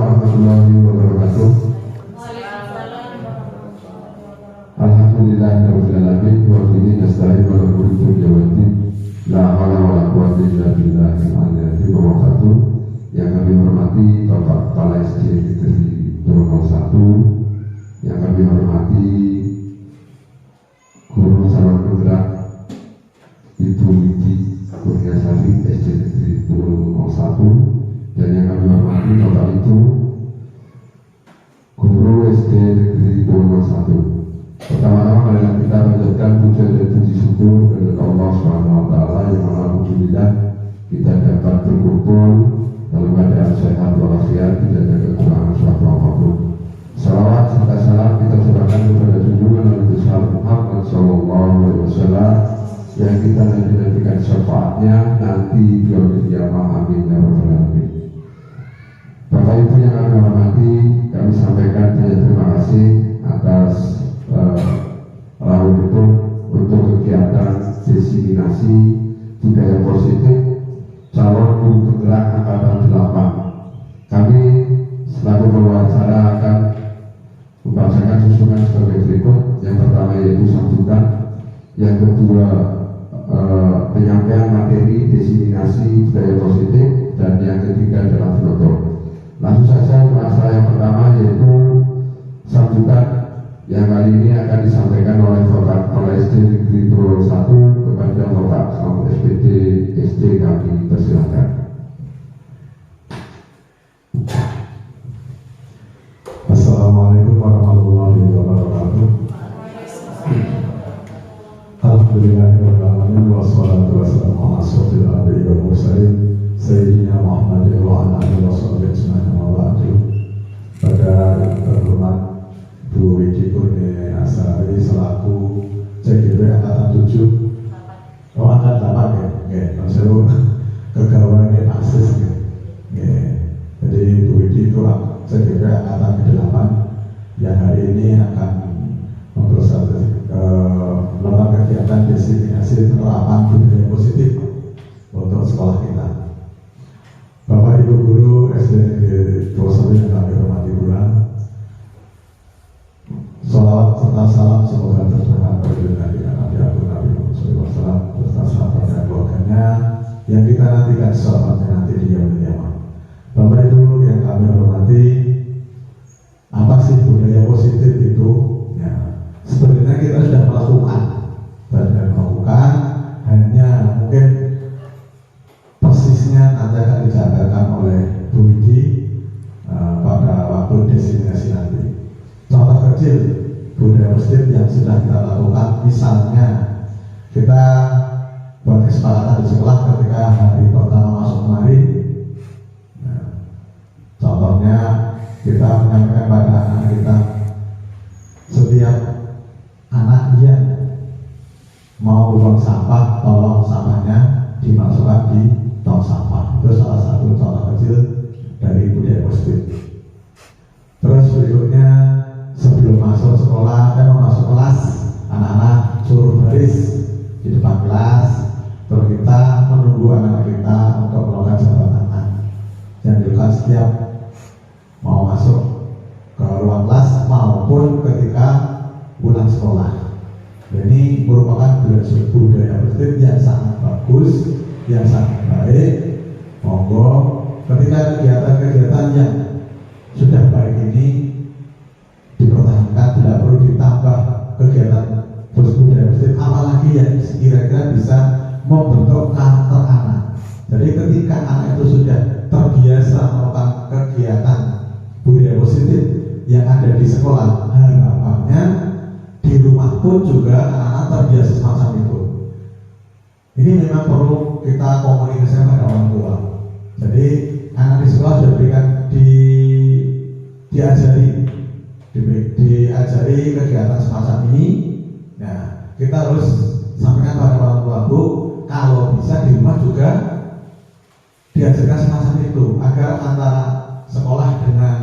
warahmatullahi wabarakatuh. Alhamdulillahirabbil alamin wa bihi nasta'in wa nasta'in jawatin la haula wala quwwata illa billahil aliyyil azim. Yang kami hormati Bapak Kepala SD Negeri 01, yang kami hormati Guru Calon Penggerak Ibu Widi Kurniasari SD Negeri 01, dan yang kami hormati Bapak Ibu Guru SD Negeri 01. Pertama-tama marilah kita panjatkan puja dan puji syukur kepada Allah Subhanahu wa taala yang mana alhamdulillah kita dapat berkumpul dalam keadaan sehat walafiat, tidak ada kekurangan suatu apapun. Salawat serta salam kita curahkan kepada junjungan Nabi besar Muhammad sallallahu alaihi wasallam yang kita nantikan syafaatnya nanti di yaumil qiyamah. Amin ya rabbal alamin. Bapak Ibu yang kami hormati, kami sampaikan banyak terima kasih atas lalu itu untuk kegiatan diseminasi budaya positif calon guru penggerak angkatan 8. Kami selaku pewawancara akan membacakan susunan sebagai berikut. Yang pertama yaitu sambutan, yang kedua penyampaian materi diseminasi budaya positif, dan yang ketiga adalah penutup. Langsung saja untuk acara yang pertama yaitu sambutan yang kali ini akan disampaikan oleh Bapak Kepala SD Negeri 01 kepada Bapak Selamat SPD SD. Kami persilakan. Assalamualaikum warahmatullahi wabarakatuh. Alhamdulillahirabbil alamin wassalatu wassalamu ala asyrofil anbiya'i wal mursalin sayyidina Muhammadin wa ala alihi washabbihi ajmain wa ba'du. Pada yang terhormat Bu Widi Kurniasari selaku CGW angkatan 7, angkatan 8 ya, maksudnya kegawaian ini akses ya. Jadi Bu Widi itu CGW angkatan ke-8 yang hari ini akan melakukan kegiatan diseminasi penerapan budaya positif untuk sekolah kita. Bapak Ibu Guru SD Negeri 21 yang kami hormati pula, salawat serta salam semoga tercurahkan kepada Nabi Muhammad SAW beserta sahabat dan keluarganya yang kita nantikan selamatnya nanti di yaumil qiyamah. Bapak Ibu yang kami hormati, apa sih budaya positif itu? Ya, sebenarnya kita sudah melakukan, hanya mungkin persisnya nanti akan dijabarkan oleh Bu Widi pada waktu diseminasi nanti. Contoh kecil budaya positif yang sudah kita lakukan, misalnya kita buat kesepakatan di sekolah ketika hari pertama masuk kemarin. Nah, contohnya kita menyampaikan pada anak kita, setiap anak yang mau buang sampah, tolong sampahnya dimasukkan di tong sampah. Itu salah satu contoh kecil dari budaya positif. Terus berikutnya, sebelum masuk sekolah, mau masuk kelas, anak-anak suruh baris di depan kelas. Terus kita menunggu anak kita untuk melakukan jabat tangan yang dilakukan setiap mau masuk ke ruang kelas maupun ketika pulang sekolah. Ini merupakan budaya positif yang sangat bagus, yang sangat baik. Monggo ketika kegiatan-kegiatan yang sudah baik ini dipertahankan, tidak perlu ditambah kegiatan budaya positif, apalagi yang kira-kira bisa membentuk karakter anak. Jadi ketika anak itu sudah terbiasa melakukan kegiatan budaya positif yang ada di sekolah, harapannya di rumah pun juga anak-anak terbiasa semacam itu. Ini memang perlu kita komunikasikan pada orang tua. Jadi anak di sekolah sudah berikan diajari kegiatan semacam ini. Nah, kita harus sampaikan pada orang tua, Bu, kalau bisa di rumah juga diajarkan semacam itu agar antara sekolah dengan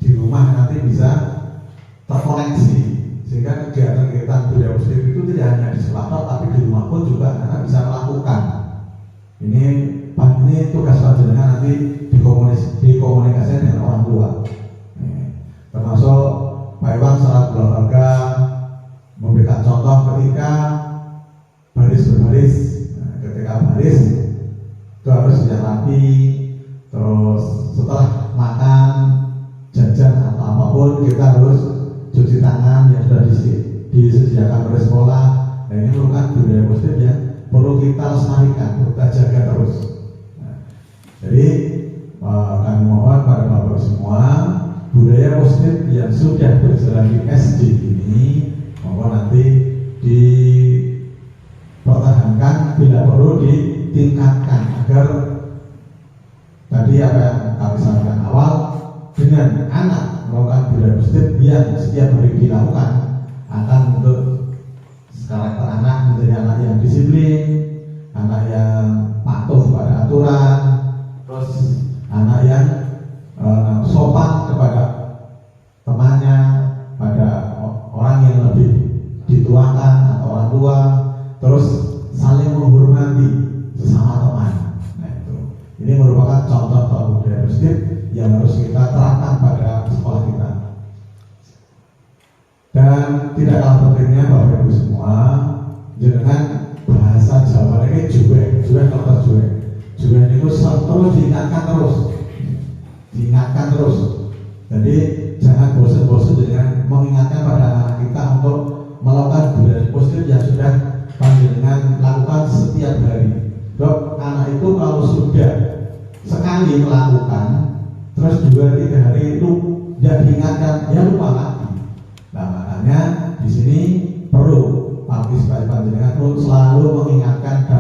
di rumah nanti bisa terkoneksi, sehingga kegiatan-kegiatan budaya positif itu tidak hanya di sekolah tapi di rumah pun juga anak bisa melakukan. Ini tugas panjenengan nanti dikomunikasikan dengan orang tua. disediakan oleh sekolah. Nah, ini merupakan budaya positif yang perlu kita lestarikan, perlu kita jaga terus. Nah, jadi kami mohon pada Bapak semua, budaya positif yang sudah berjalan di SD ini mohon nanti dipertahankan, bila perlu ditingkatkan agar tadi apa yang kami sampaikan awal, dengan anak melakukan budaya positif yang setiap hari dilakukan akan untuk karakter anak menjadi anak yang disiplin, anak yang patuh pada aturan, terus anak yang sopan kepada temannya, pada orang yang lebih dituakan atau orang tua, terus saling menghormati sesama teman. Nah, ini merupakan contoh budaya positif yang harus kita terapkan pada sekolah kita. Dan tidak kalah pentingnya Bapak Ibu semua, dengan bahasa Jawa ini juwe itu terus diingatkan terus. Jadi jangan bosan-bosan dengan mengingatkan pada anak kita untuk melakukan budaya positif yang sudah panjenengan lakukan setiap hari. Dok, anak itu kalau sudah sekali melakukan, terus 2-3 hari itu tidak diingatkan, ya lupa lagi. Nah, makanya di sini perlu partisipasi panjenengan untuk selalu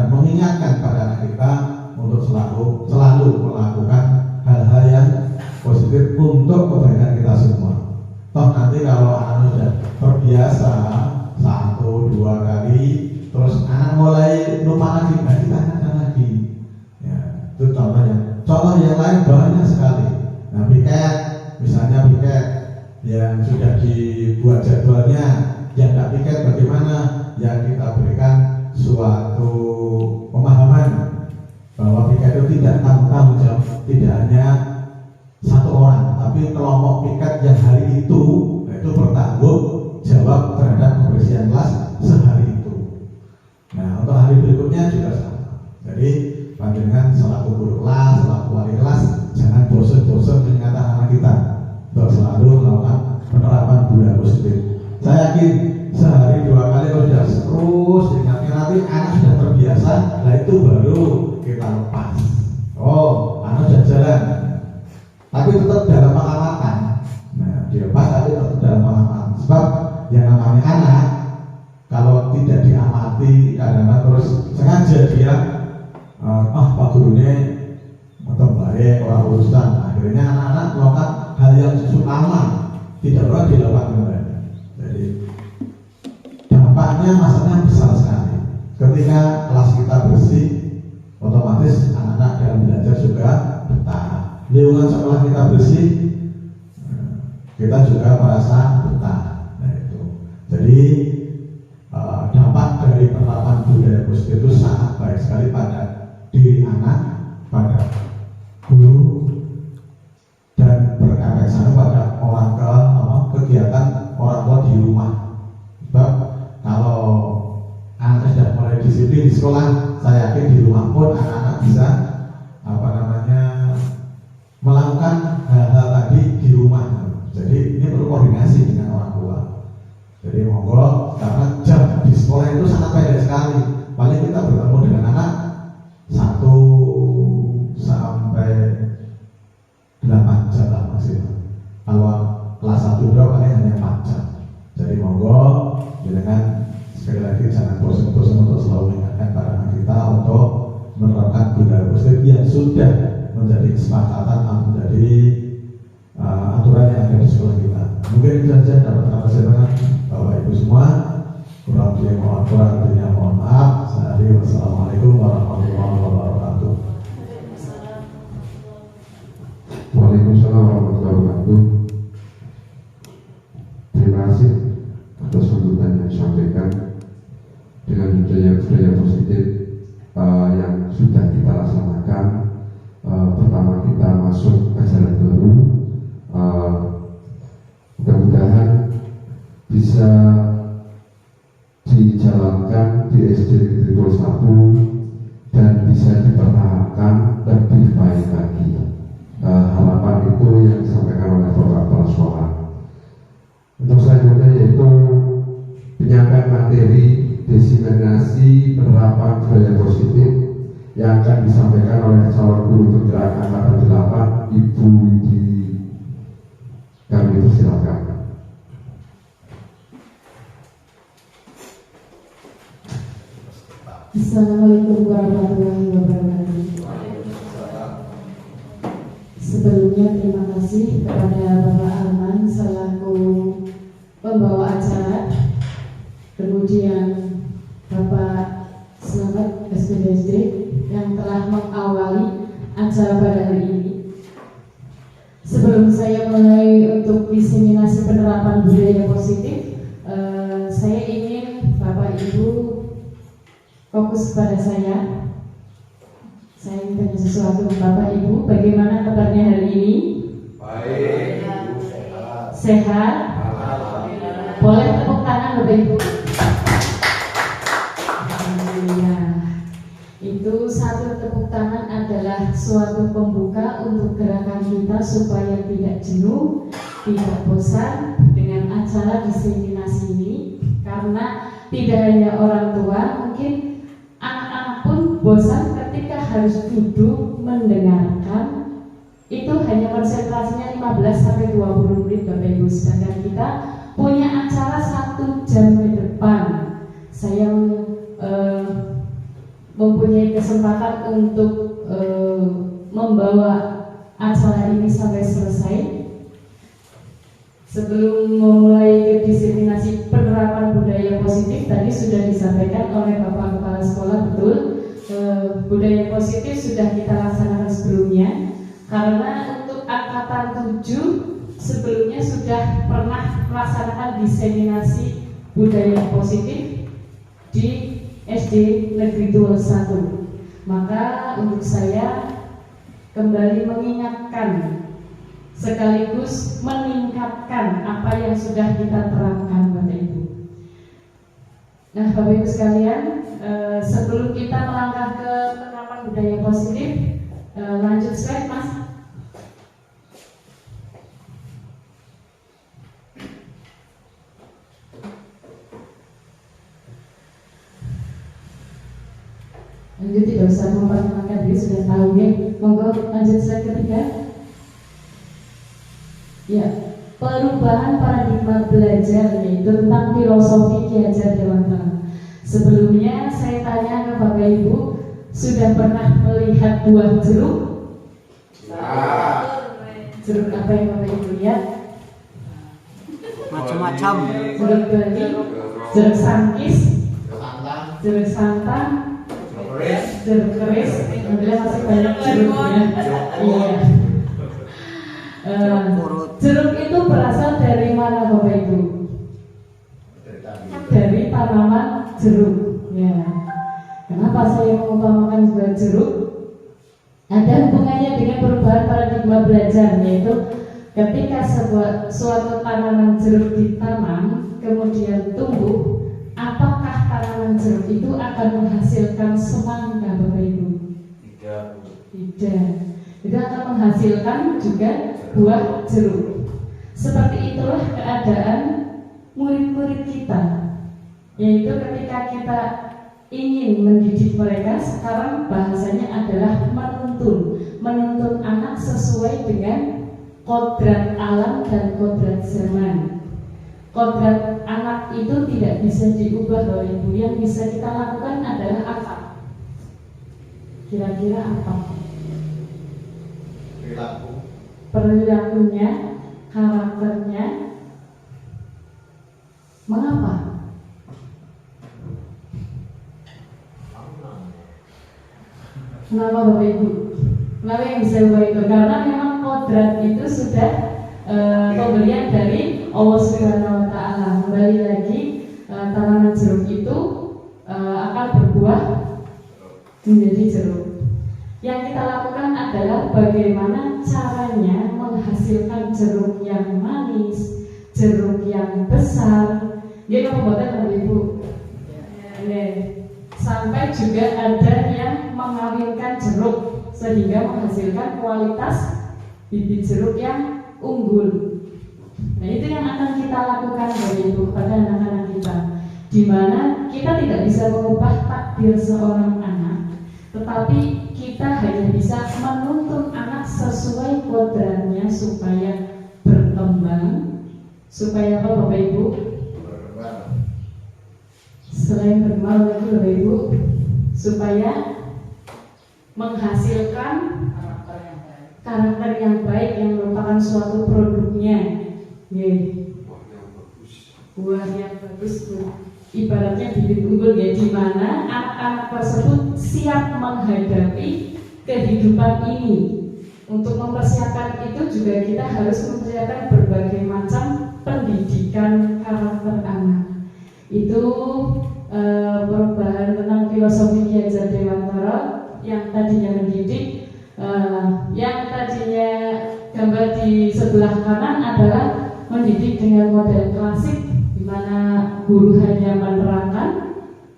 mengingatkan pada anak kita untuk selalu melakukan hal-hal yang positif untuk kebaikan kita semua. Toh nanti kalau anak sudah terbiasa 1-2 kali, terus anak mulai lupa lagi, kita ingatkan lagi. Ya, itu contohnya. Contoh yang lain banyak sekali. Nah, piket, misalnya piket yang sudah dibuat jadwalnya, yang tidak piket bagaimana? Yang kita berikan suatu pemahaman bahwa piket itu tidak tanggung jawab, tidak hanya satu orang, tapi kelompok piket yang hari itu bertanggung jawab terhadap kebersihan kelas sehari itu. Nah, untuk hari berikutnya juga sama. Jadi panjenengan selaku guru kelas, selaku wali kelas, jangan bosan-bosan mengingatkan anak kita untuk selalu melakukan penerapan budaya positif. Saya yakin sehari 2 kali kalau sudah terus diingatkan, nanti anak sudah terbiasa. Nah, itu baru kita lepas. Oh, anak sudah jalan, tapi tetap dalam pengamatan. Nah, dilepas tapi tetap dalam pengamatan. Sebab yang namanya anak kalau tidak diamati, kadang-kadang terus sengaja dia Pak gurunya tetap baik, orang urusan. Akhirnya anak-anak melakukan hal yang lama tidak pernah dilakukan kembali. Jadi dampaknya masalahnya besar sekali. Ketika kelas kita bersih, otomatis anak-anak dalam belajar juga betah. Lingkungan sekolah kita bersih, kita juga merasa betah. Nah, itu. Jadi dampak dari penerapan budaya positif itu sangat baik sekali pada diri anak, pada guru, dan berefek sana pada orang kegiatan orang tua di rumah. Sebab kalau anak sudah mulai disiplin di sekolah, saya yakin di rumah pun anak-anak bisa melakukan hal-hal tadi di rumah. Jadi ini perlu koordinasi dengan orang tua. Jadi monggo, karena jam di sekolah itu sangat pendek sekali. Paling kita bertemu dengan anak 1 sampai 8 jam lah maksimal. Kalau kelas 1 paling hanya 4 jam. Jadi monggo, dengan sekali lagi jangan bosan-bosan untuk selalu mengingatkan para anak kita untuk menerapkan budaya positif yang sudah menjadi kesepakatan, menjadi aturan yang ada di sekolah kita. Mungkin itu saja dapat kami sampaikan Bapak Ibu semua. Kurang lebihnya mohon maaf. Wassalamualaikum warahmatullahi wabarakatuh. Waalaikumsalam warahmatullahi wabarakatuh. Terima kasih atas sambutan yang disampaikan dengan budaya positif yang sudah kita laksanakan. Pertama kita masuk ajaran baru, mudah-mudahan bisa dijalankan di SD Negeri 1 dan bisa dipertahankan lebih baik lagi. Harapan itu yang disampaikan oleh Bapak diseminasi penerapan budaya positif yang akan disampaikan oleh calon guru penggerak angkatan 8, Ibu Widi. Kami persilakan. Assalamualaikum warahmatullahi wabarakatuh. Sebelumnya terima kasih kepada Bapak Arman selaku pembawa acara, kemudian Bapak Selamat SPDSD yang telah mengawali acara pada hari ini. Sebelum saya mulai untuk diseminasi penerapan budaya positif, saya ingin Bapak Ibu fokus pada saya. Saya ingin tanya sesuatu Bapak Ibu, bagaimana kabarnya hari ini? Baik. Sehat? Boleh tepuk tangan Bapak Ibu? Alhamdulillah. Itu satu tepuk tangan adalah suatu pembuka untuk gerakan kita supaya tidak jenuh, tidak bosan dengan acara diseminasi ini. Karena tidak hanya orang tua, mungkin anak-anak pun bosan ketika harus duduk mendengarkan. Itu hanya konsentrasinya 15-20 menit Bapak Ibu. Sedangkan kita punya acara 1 jam ke depan. Saya mempunyai kesempatan untuk membawa acara ini sampai selesai. Sebelum memulai ke diseminasi penerapan budaya positif, tadi sudah disampaikan oleh Bapak Kepala Sekolah, betul, budaya positif sudah kita laksanakan sebelumnya. Karena untuk angkatan 7 sebelumnya sudah pernah melaksanakan diseminasi budaya positif di SD Negeri Tuel 1. Maka untuk saya kembali mengingatkan sekaligus meningkatkan apa yang sudah kita terapkan Bapak Ibu. Nah Bapak Ibu sekalian, sebelum kita melangkah ke penerapan budaya positif, lanjut slide Mas. Lanjut, tidak usah memperkenalkan diri, sudah tahu ya. Monggo lanjut slide ketiga. Ya, perubahan paradigma belajar yaitu tentang filosofi Ki Hajar Dewantara. Sebelumnya saya tanya ke Bapak Ibu, sudah pernah melihat buah jeruk? Jeruk apa yang Bapak Ibu lihat? Macam-macam. Jeruk bali, jeruk sangkis, jeruk santan, jeruk keris. Alhamdulillah masih banyak jeruknya. Iya. Jeruk itu berasal dari mana Bapak Ibu? Dari tanaman jeruk. Ya. Kenapa saya mengumpamakan sebuah jeruk? Ada hubungannya dengan perubahan paradigma belajar, yaitu ketika suatu tanaman jeruk ditanam kemudian tumbuh, apakah tanaman jeruk itu akan menghasilkan semangka Bapak Ibu? Tidak. Itu akan menghasilkan juga buah jeruk. Seperti itulah keadaan murid-murid kita, yaitu ketika kita ingin mendidik mereka, sekarang bahasanya adalah menuntun anak sesuai dengan kodrat alam dan kodrat zaman. Kodrat anak itu tidak bisa diubah Bapak Ibu. Yang bisa kita lakukan adalah apa? Kira-kira apa? Perilakunya, karakternya. Mengapa? Kenapa Bapak Ibu? Kenapa yang bisa ubah itu? Karena memang kodrat itu sudah pemberian dari Allah Subhanahu Wa Taala. Kembali lagi, tanaman jeruk itu akan berbuah menjadi jeruk. Yang kita lakukan adalah bagaimana caranya menghasilkan jeruk yang manis, jeruk yang besar. Dia pembuatan Bapak Ibu. Sampai juga ada yang mengawinkan jeruk sehingga menghasilkan kualitas bibit jeruk yang unggul. Nah itu yang akan kita lakukan Bapak Ibu pada anak-anak kita. di mana kita tidak bisa mengubah takdir seorang anak, tetapi kita hanya bisa menuntun anak sesuai kodratnya supaya berkembang, supaya apa Bapak Ibu? Selain berkembang lagi Bapak Ibu, supaya menghasilkan karakter yang baik yang merupakan suatu produknya. Buah yang bagus, ibaratnya bibit unggul ya, di mana anak-anak tersebut siap menghadapi kehidupan ini. Untuk mempersiapkan itu juga kita harus mempersiapkan berbagai macam pendidikan karakter anak. Itu perubahan tentang filosofi Ki Hajar Dewantara yang tadinya mendidik, yang tadinya gambar di sebelah kanan adalah mendidik dengan model klasik, di mana guru hanya menerangkan,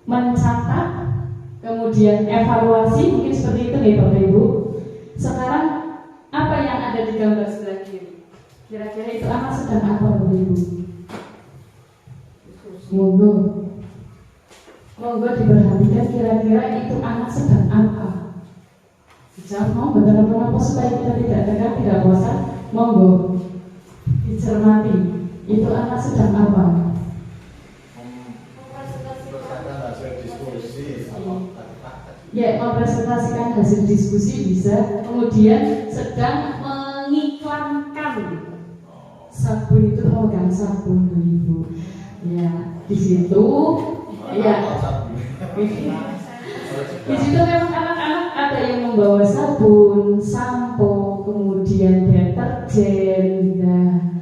mencatat, kemudian evaluasi, mungkin seperti itu ya Bapak Ibu. Sekarang apa yang ada di gambar sebelah kiri? Kira-kira itu anak sedang apa Bapak Ibu? Monggo diperhatikan, kira-kira itu anak sedang apa? Dijawab mau betul-betul apa supaya kita tidak tegang, tidak bosan. Monggo dicermati, itu anak sedang apa? Ya, mempresentasikan hasil diskusi bisa, kemudian sedang mengiklankan sabun itu, program sabun Ibu. Ya, di situ ya. Di situ memang anak-anak ada yang membawa sabun, sampo, kemudian deterjen. Nah,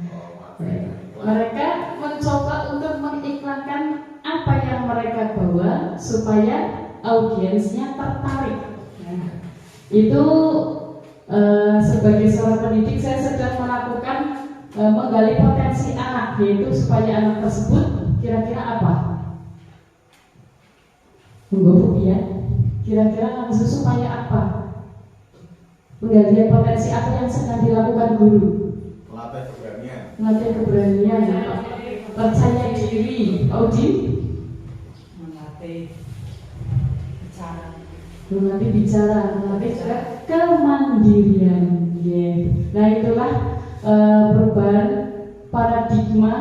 mereka mencoba untuk mengiklankan apa yang mereka bawa supaya audiensnya tertarik. Nah, itu sebagai seorang pendidik saya sedang melakukan menggali potensi anak, yaitu supaya anak tersebut kira-kira apa? Menggopo ya. Kira-kira langsung supaya apa? Penggalian potensi apa yang sedang dilakukan guru? Melatih keberanian, percaya diri, Audi? Melatih bicara, melatih juga kemandirian. Nah itulah perubahan paradigma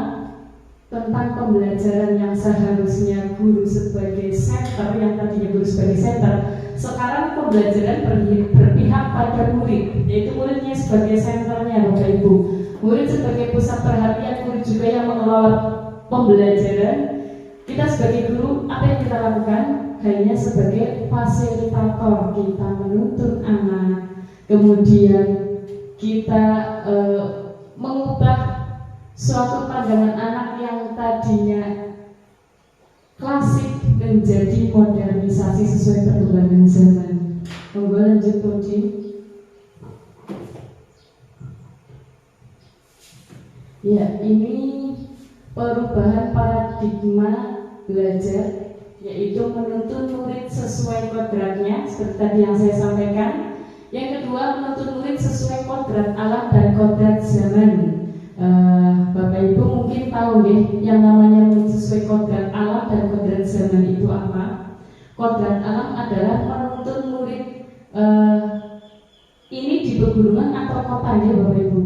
tentang pembelajaran yang seharusnya guru sebagai center, yang tadinya guru sebagai center, sekarang pembelajaran berpihak pada murid, yaitu muridnya sebagai senternya Bapak Ibu. Murid sebagai pusat perhatian, murid juga yang mengelola pembelajaran. Kita sebagai guru, apa yang kita lakukan? Hanya sebagai fasilitator, kita menuntun anak, kemudian kita mengubah suatu pandangan anak yang tadinya klasik menjadi modernisasi sesuai perkembangan zaman. Monggo lanjut Budi. Ya, ini perubahan paradigma belajar, yaitu menuntun murid sesuai kodratnya, seperti tadi yang saya sampaikan. Yang kedua, menuntun murid sesuai kodrat alam dan kodrat zaman. Bapak Ibu mungkin tahu deh yang namanya sesuai kodrat alam dan kodrat zaman itu apa? Kodrat alam adalah menuntun murid ini di pegunungan atau kota ya Bapak Ibu?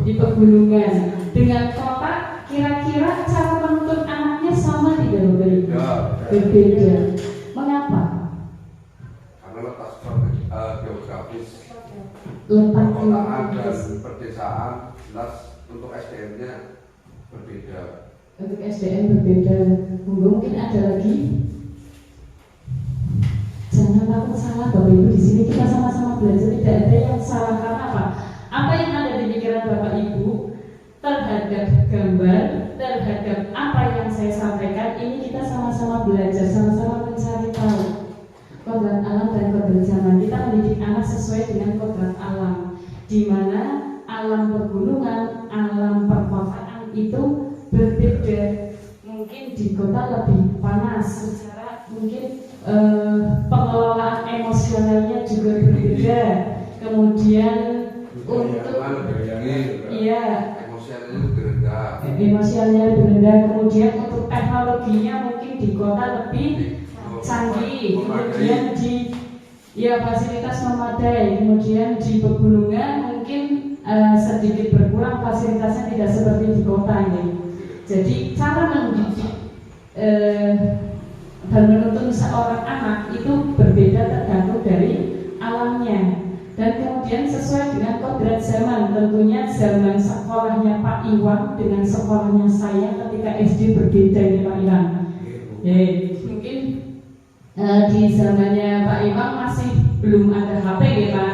Di pegunungan. Dengan kota, kira-kira cara menuntun anaknya sama tidak Bapak Ibu? Berbeda. Mengapa? Karena letak geografis, Letak perkotaan dan pedesaan jelas untuk SDM-nya berbeda. Untuk SDM berbeda. Mungkin ada lagi. Jangan takut salah Bapak Ibu, di sini kita sama-sama belajar, tidak ada yang salah. Karena apa? Apa yang ada di pikiran Bapak Ibu terhadap gambar, terhadap apa yang saya sampaikan, ini kita sama-sama belajar, sama-sama mencari tahu kodrat alam dan kodrat zaman. Kita mendidik anak sesuai dengan kodrat alam, di mana alam pegunungan, alam perkotaan itu berbeda. Mungkin di kota lebih panas, secara mungkin pengelolaan emosionalnya juga berbeda. Kemudian untuk emosionalnya lebih rendah. emosialnya lebih rendah. Kemudian untuk teknologinya mungkin di kota lebih canggih, kemudian di fasilitas memadai, kemudian di pegunungan mungkin sedikit berkurang fasilitasnya, tidak seperti di kota ini. Jadi cara mendidik dan menuntun seorang anak itu berbeda tergantung dari alamnya. Dan kemudian sesuai dengan kodrat zaman, tentunya zaman sekolahnya Pak Iwan dengan sekolahnya saya ketika SD berbeda ini Pak Iwan. Mungkin di zamannya Pak Iwan masih belum ada HP ya Pak.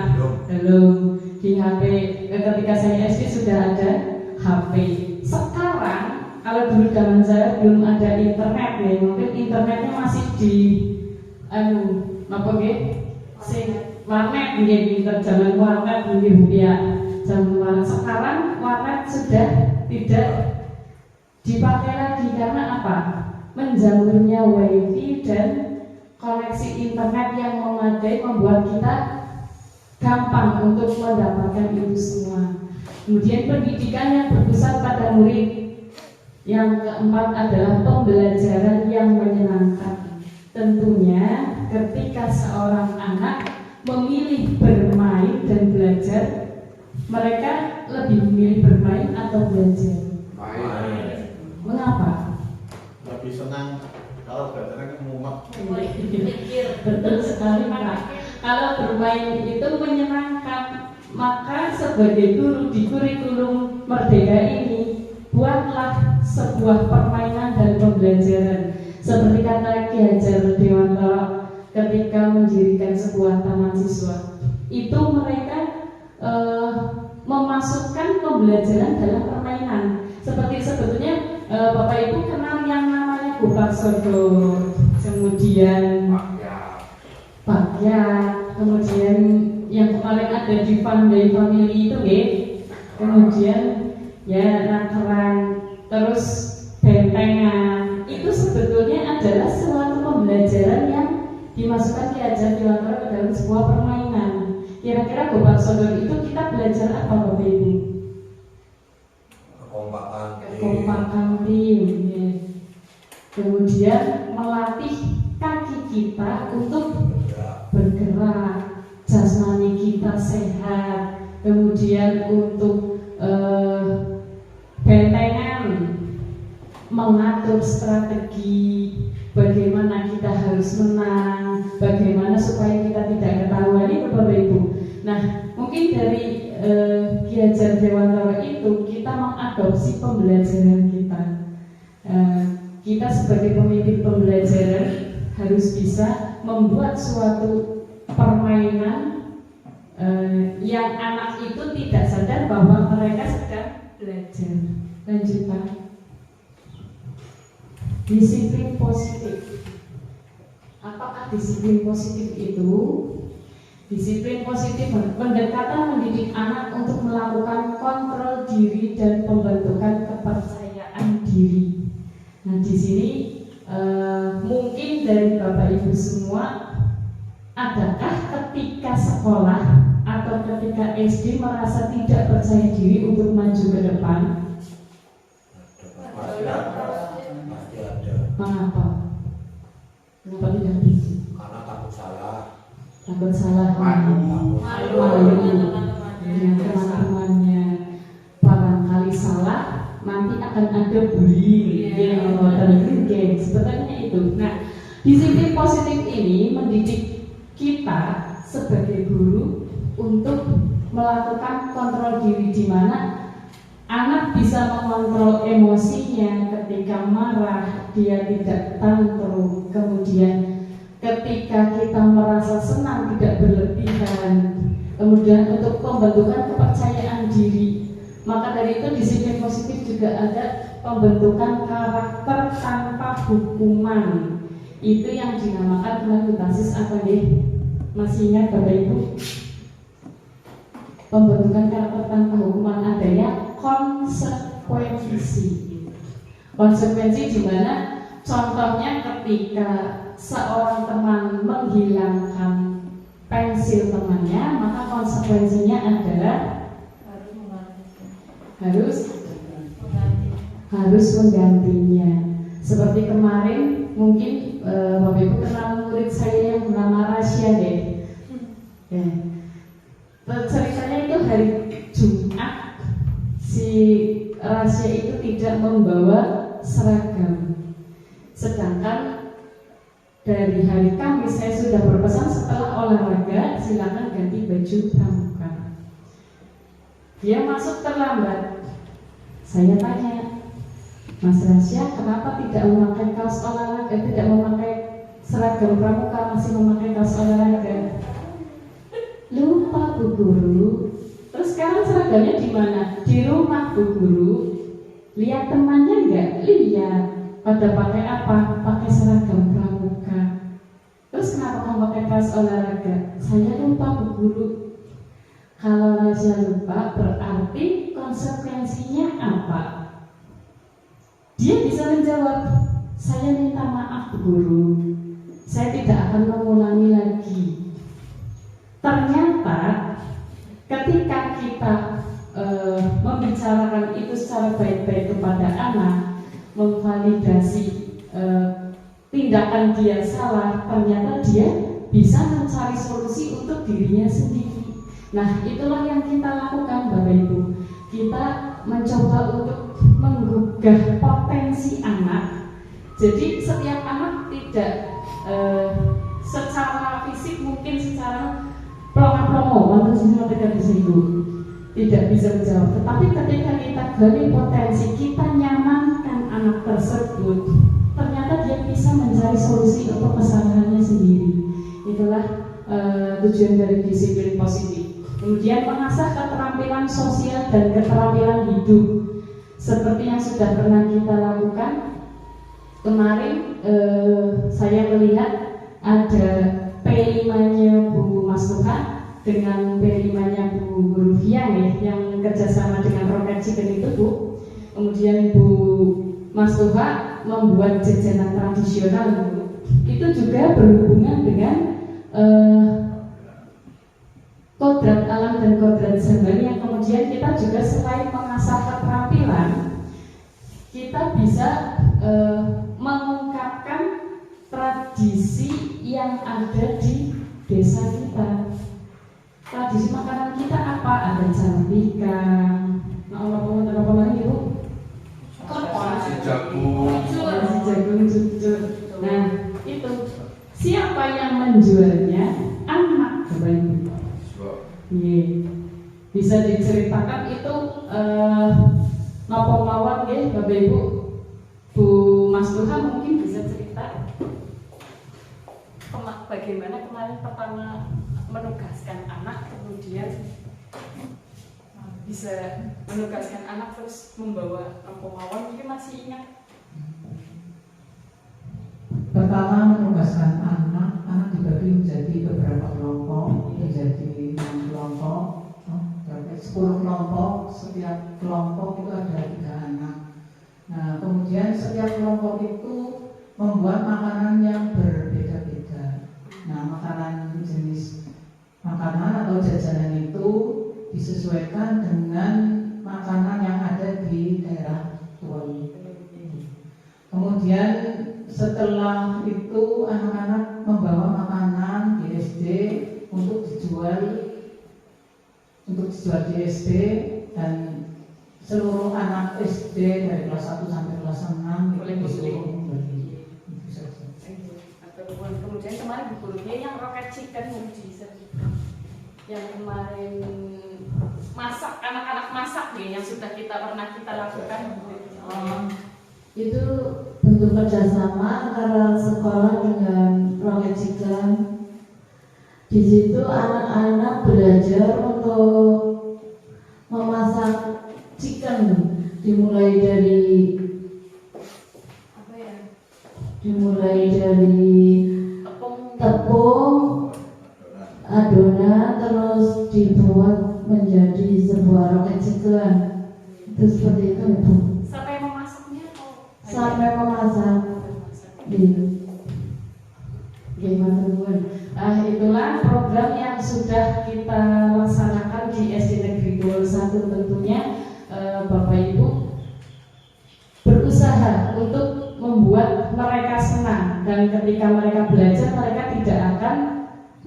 Belum. Di HP ketika saya SD sudah ada HP. Sekarang kalau dulu zaman saya belum ada internet ya, mungkin internetnya masih di warnet mungkin zaman warnet mungkin ya zaman warnet. Sekarang warnet sudah tidak dipakai lagi karena apa? Menjamurnya wifi dan koneksi internet yang memadai membuat kita gampang untuk mendapatkan itu semua. Kemudian pendidikan yang berpusat pada murid. Yang keempat adalah pembelajaran yang menyenangkan. Tentunya ketika seorang anak memilih bermain dan belajar, mereka lebih memilih bermain atau belajar? Mengapa? Lebih senang kalau belajarnya mumet. Betul sekali Pak. Kalau bermain itu menyenangkan, maka sebagai guru di kurikulum Merdeka ini buatlah sebuah permainan dan pembelajaran. Seperti kata Ki Hajar Dewantara ketika mendirikan sebuah taman siswa, itu mereka memasukkan pembelajaran dalam permainan. Seperti sebetulnya Bapak Ibu kenal yang namanya Gobak Sodor, kemudian Pakyat, kemudian yang kemarin ada di Pandai Family itu kemudian Nakerang, terus bentengan. Itu sebetulnya adalah suatu pembelajaran yang dimasukkan Ki Hajar Dewantara ke dalam sebuah permainan. Kira-kira Gobak Sodor itu kita belajar apa Bapak Ibu? Kekompakan tim. Kemudian melatih kaki kita untuk bergerak, jasmani kita sehat. Kemudian untuk bentengan, mengatur strategi, bagaimana kita harus menang, bagaimana supaya kita tidak ketahuan, itu Bapak Ibu. Nah, mungkin dari Ki Hajar Dewantara itu kita mengadopsi pembelajaran kita. Kita sebagai pemimpin pembelajaran harus bisa membuat suatu permainan yang anak itu tidak sadar bahwa mereka sedang belajar. Lanjut Pak. Disiplin positif. Apakah disiplin positif itu? Disiplin positif pendekatan mendidik anak untuk melakukan kontrol diri dan pembentukan kepercayaan diri. Nah, di sini mungkin dari Bapak Ibu semua, adakah ketika sekolah atau ketika SD merasa tidak percaya diri untuk maju ke depan? Pasti ada. Mengapa? Kenapa tidak bisa? Karena takut salah. Takut salah. Malu dengan teman-temannya. Barangkali salah, nanti akan ada bullying. Sebetulnya itu. Nah, disiplin positif ini mendidik kita sebagai guru untuk melakukan kontrol diri, di mana anak bisa mengontrol emosinya. Ketika marah, dia tidak tantrum. Kemudian ketika kita merasa senang, tidak berlebihan. Kemudian untuk pembentukan kepercayaan diri. Maka dari itu disiplin positif juga ada pembentukan karakter tanpa hukuman. Itu yang dinamakan melalui basis apa nih? Masih ingat Bapak Ibu? Pembentukan karakter tanpa hukuman adanya konsekuensi. Konsekuensi di mana contohnya ketika seorang teman menghilangkan pensil temannya, maka konsekuensinya adalah harus harus menggantinya. Seperti kemarin mungkin Bapak Ibu kenal murid saya yang bernama Rasya deh. Ya. Ceritanya itu hari Jumat si Rasya itu tidak membawa seragam. Sedangkan dari hari Kamis saya sudah berpesan setelah olahraga silakan ganti baju pramuka. Dia masuk terlambat. Saya tanya, Mas Rasya, kenapa tidak memakai kaos olahraga, tidak memakai seragam pramuka, masih memakai kaos olahraga? Lupa Bu Guru. Terus sekarang seragamnya di mana? Di rumah Bu Guru. Lihat temannya enggak? Lihat. Pada pakai apa? Pakai seragam pramuka. Terus kenapa kamu pakai kaos olahraga? Saya lupa Bu Guru. Kalau Rasya lupa berarti konsekuensinya apa? Dia bisa menjawab, saya minta maaf Bu Guru, saya tidak akan mengulangi lagi. Ternyata ketika kita membicarakan itu secara baik-baik kepada anak, memvalidasi tindakan dia salah, ternyata dia bisa mencari solusi untuk dirinya sendiri. Nah, itulah yang kita lakukan Bapak Ibu. Kita mencoba untuk menggugah potensi anak. Jadi setiap anak tidak secara fisik mungkin secara pelongo-pelongo tidak bisa menjawab. Tetapi ketika kita gali potensi, kita nyamankan anak tersebut, ternyata dia bisa mencari solusi untuk kesalahannya sendiri. Itulah tujuan dari disiplin positif. Kemudian mengasah keterampilan sosial dan keterampilan hidup seperti yang sudah pernah kita lakukan. Kemarin saya melihat ada P5-nya Bu Mas Tuhan dengan P5-nya Bu Rufian ya, yang kerjasama dengan Rocket Chicken itu Bu. Kemudian Bu Mas Tuhan membuat jajanan tradisional Bu. Itu juga berhubungan dengan kodrat alam dan kodrat zaman yang kemudian kita juga selain mengasah keterampilan, kita bisa mengungkapkan tradisi yang ada di desa kita. Tradisi makanan kita apa? Ada cambika, apa lagi Bu? Nasi jagung. Nasi jagung cucur. Nah itu siapa yang menjualnya? Anak Bapak Ibu. Bisa diceritakan itu nopo mawon nggih Bapak Ibu. Bu Mas Tuhan mungkin bisa cerita bagaimana kemarin pertama menugaskan anak, kemudian bisa menugaskan anak terus membawa nopo mawon, mungkin masih ingat? Pertama menugaskan anak dibagi menjadi beberapa kelompok, menjadi 6 kelompok, 10 kelompok, setiap kelompok itu ada 3 anak. Nah, kemudian setiap kelompok itu membuat makanan yang berbeda-beda. Nah, makanan jenis makanan atau jajanan itu disesuaikan dengan makanan yang ada di daerah tuan. Kemudian setelah itu anak-anak membawa makanan di SD untuk dijual di SD, dan seluruh anak SD dari kelas 1 sampai kelas 6 boleh membeli. Kemudian kemarin Bu Gurunya yang Rocket Chicken yang kemarin masak, anak-anak masak nih yang sudah pernah kita lakukan. Itu bentuk kerjasama antara sekolah dengan Rocket Chicken. Di situ anak-anak belajar untuk memasak chicken, dimulai dari tepung, adonan, terus dibuat menjadi sebuah Rocket Chicken. Itu seperti itu Bu. Sampai memasaknya Sampai memasak. Gimana teman? Itulah program yang sudah kita laksanakan di SD Negeri 21 tentunya Bapak Ibu Dan ketika mereka belajar, mereka tidak akan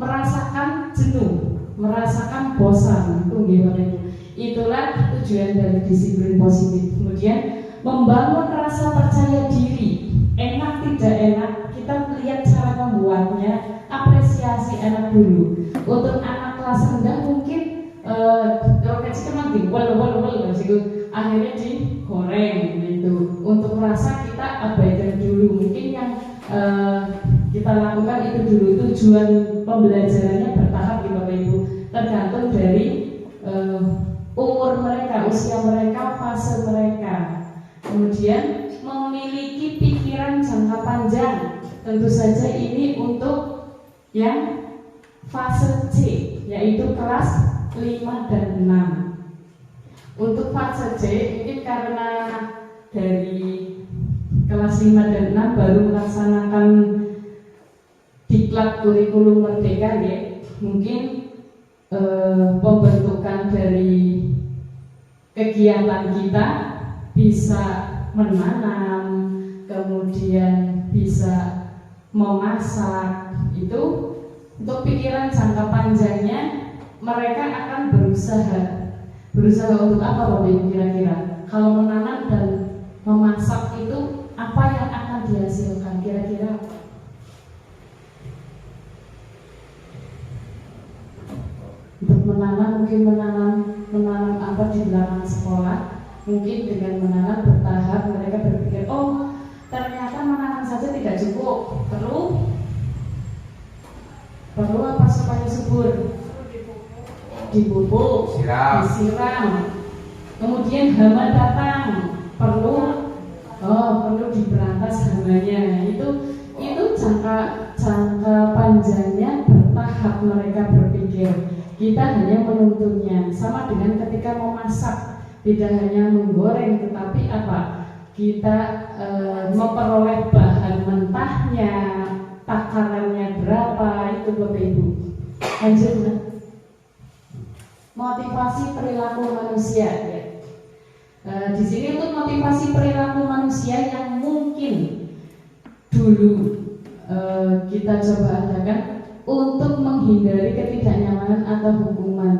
merasakan jenuh, merasakan bosan. Itulah tujuan dari disiplin positif. Kemudian membangun rasa percaya diri. Enak tidak enak, kita lihat cara membuatnya, apresiasi anak dulu. Untuk anak kelas rendah mungkin roket kan akhirnya digoreng gitu. Untuk rasa kita abaikan dulu. Mungkin yang kita lakukan itu dulu. Tujuan pembelajarannya bertahap gitu Bapak Ibu. Tergantung dari umur mereka, usia mereka, fase mereka. Kemudian memiliki pikiran jangka panjang. Tentu saja ini untuk yang fase C, yaitu kelas 5 dan 6. Untuk fase C mungkin karena dari kelas 5 dan 6 baru melaksanakan diklat kurikulum merdeka ya. Mungkin pembentukan dari kegiatan kita bisa menanam, kemudian bisa memasak. Itu untuk pikiran jangka panjangnya mereka akan berusaha untuk apa Bapak Ibu kira-kira? Kalau menanam dan memasak itu apa yang akan dihasilkan kira-kira? Untuk menanam mungkin menanam apa di belakang sekolah, mungkin dengan menanam bertahap mereka berpikir, oh ternyata menanam saja tidak cukup, perlu apa supaya subur? Dipupuk, disiram. Kemudian hama datang, perlu diberantas hamanya. Itu jangka panjangnya bertahap mereka berpikir. Kita hanya menuntunnya. Sama dengan ketika memasak, tidak hanya menggoreng, tetapi apa? Kita memperoleh bahan mentahnya, takarannya berapa, itu Bapak Ibu. Lanjut, nah. Motivasi perilaku manusia ya. Di sini untuk motivasi perilaku manusia yang mungkin dulu kita coba adakan untuk menghindari ketidaknyamanan atau hukuman.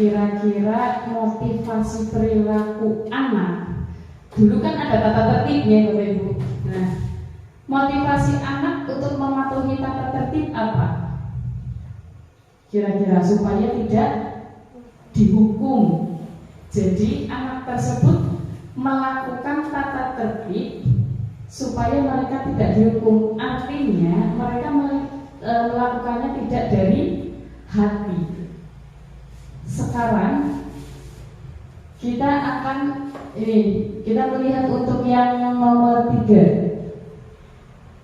Kira-kira motivasi perilaku anak dulu kan ada tata tertibnya Bapak Ibu. Nah, motivasi anak untuk mematuhi tata tertib apa? Kira-kira supaya tidak dihukum. Jadi anak tersebut melakukan tata tertib supaya mereka tidak dihukum. Artinya mereka melakukannya tidak dari hati. Sekarang kita akan kita melihat untuk yang nomor 3.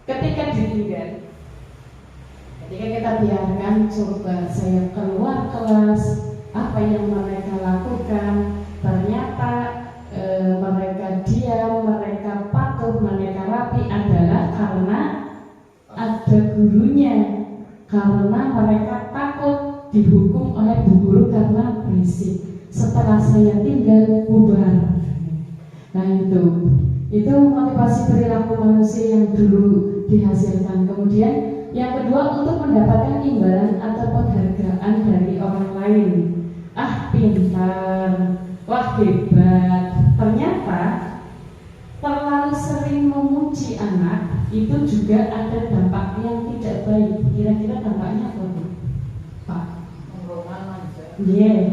Ketika ditinggal, ketika kita biarkan coba saya keluar kelas, apa yang mereka lakukan, ternyata mereka diam, mereka patuh, mereka rapi adalah karena ada gurunya, karena mereka takut dihukum oleh bu guru karena berisik. Setelah saya tinggal bubar. Nah itu motivasi perilaku manusia yang dulu dihasilkan. Kemudian yang kedua untuk mendapatkan imbalan atau penghargaan dari orang lain. Ah pintar, wah hebat. Ternyata terlalu sering memuji anak itu juga ada dampak yang tidak baik. Kira-kira dampaknya apa Bu? Pak?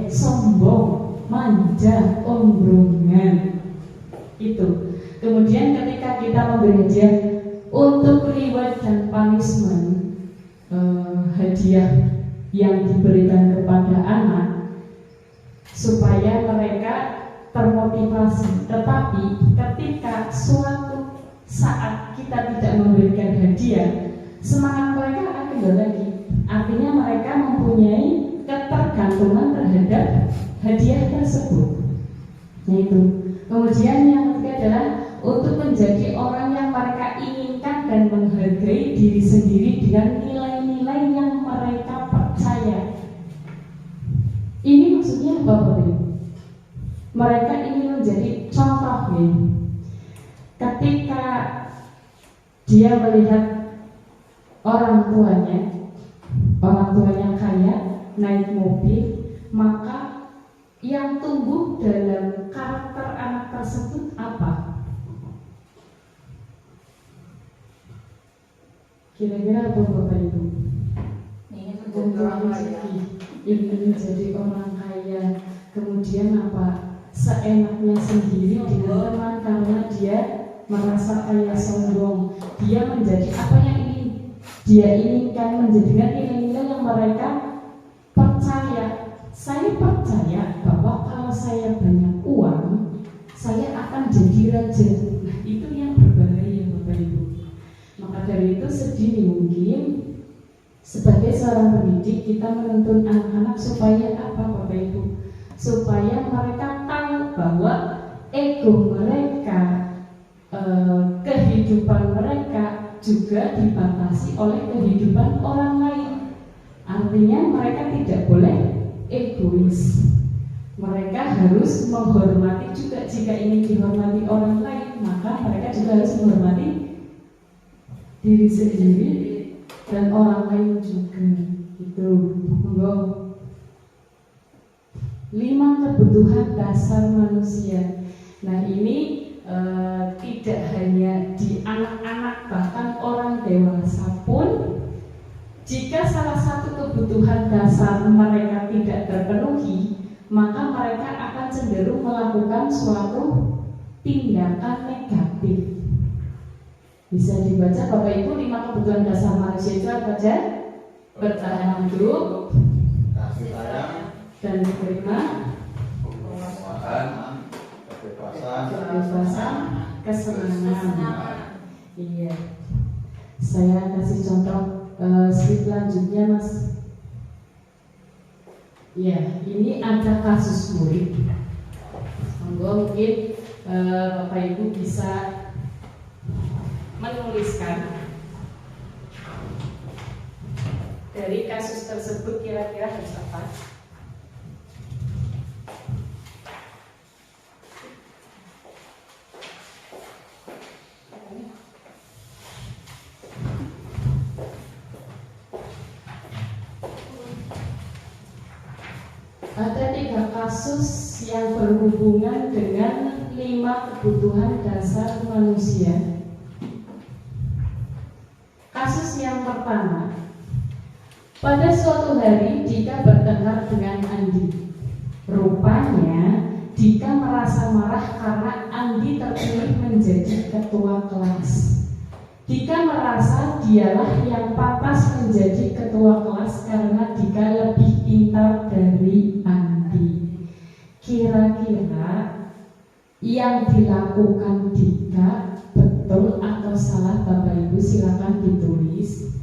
Sombong, manja, ombrongan. Itu. Kemudian ketika kita memberi hadiah untuk reward dan punishment, hadiah yang diberikan kepada anak supaya mereka termotivasi. Tetapi ketika suatu saat kita tidak memberikan hadiah, semangat mereka akan kendor lagi. Artinya mereka mempunyai ketergantungan terhadap hadiah tersebut. Nah itu. Kemudian yang ketiga adalah untuk menjadi orang yang mereka inginkan dan menghargai diri sendiri dengan nilai-nilai yang mereka percaya. Ini maksudnya apa Bapak? Mereka ingin menjadi contoh nih. Ketika dia melihat orang tuanya kaya, naik mobil, maka yang tumbuh dalam karakter anak tersebut apa? Kira-kira apa Bapak Ibu? Ingin menjadi orang kaya, kemudian apa? Seenaknya sendiri dengan teman karena dia merasa kaya sombong. Dia menjadi apa yang ingin dia inginkan, menjadikan nilai-nilai yang mereka percaya. Saya percaya bahwa kalau saya banyak uang, saya akan jadi raja. Nah, itu yang berbahaya Bapak Ibu. Maka dari itu sedini mungkin sebagai seorang pendidik kita menuntun anak-anak supaya apa Bapak Ibu? Supaya mereka tahu bahwa ego mereka, kehidupan mereka juga dibatasi oleh kehidupan orang lain. Artinya mereka tidak boleh egois. Mereka harus menghormati juga. Jika ingin dihormati orang lain, maka mereka juga harus menghormati diri sendiri dan orang lain juga. Itu 5 kebutuhan dasar manusia. Nah ini tidak hanya di anak-anak, bahkan orang dewasa pun, jika salah satu kebutuhan dasar mereka tidak terpenuhi, maka mereka akan cenderung melakukan suatu tindakan negatif. Bisa dibaca Bapak Ibu 5 kebutuhan dasar manusia itu apa aja? Bertahan hidup, kasih sayang, dan diterima, penguasaan, kebebasan, kesenangan. Iya. Saya kasih contoh slide selanjutnya Mas. Ya, ini ada kasus murid. Mungkin Bapak Ibu bisa menuliskan dari kasus tersebut kira-kira harus apa? Ada 3 kasus yang berhubungan dengan 5 kebutuhan dasar manusia. Kasus yang pertama, pada suatu hari Dika bertengkar dengan Andi. Rupanya Dika merasa marah karena Andi terpilih menjadi ketua kelas. Dika merasa dialah yang pantas menjadi ketua kelas karena Dika lebih pintar dari Andi. Kira-kira yang dilakukan Dika betul atau salah Bapak Ibu silakan ditulis.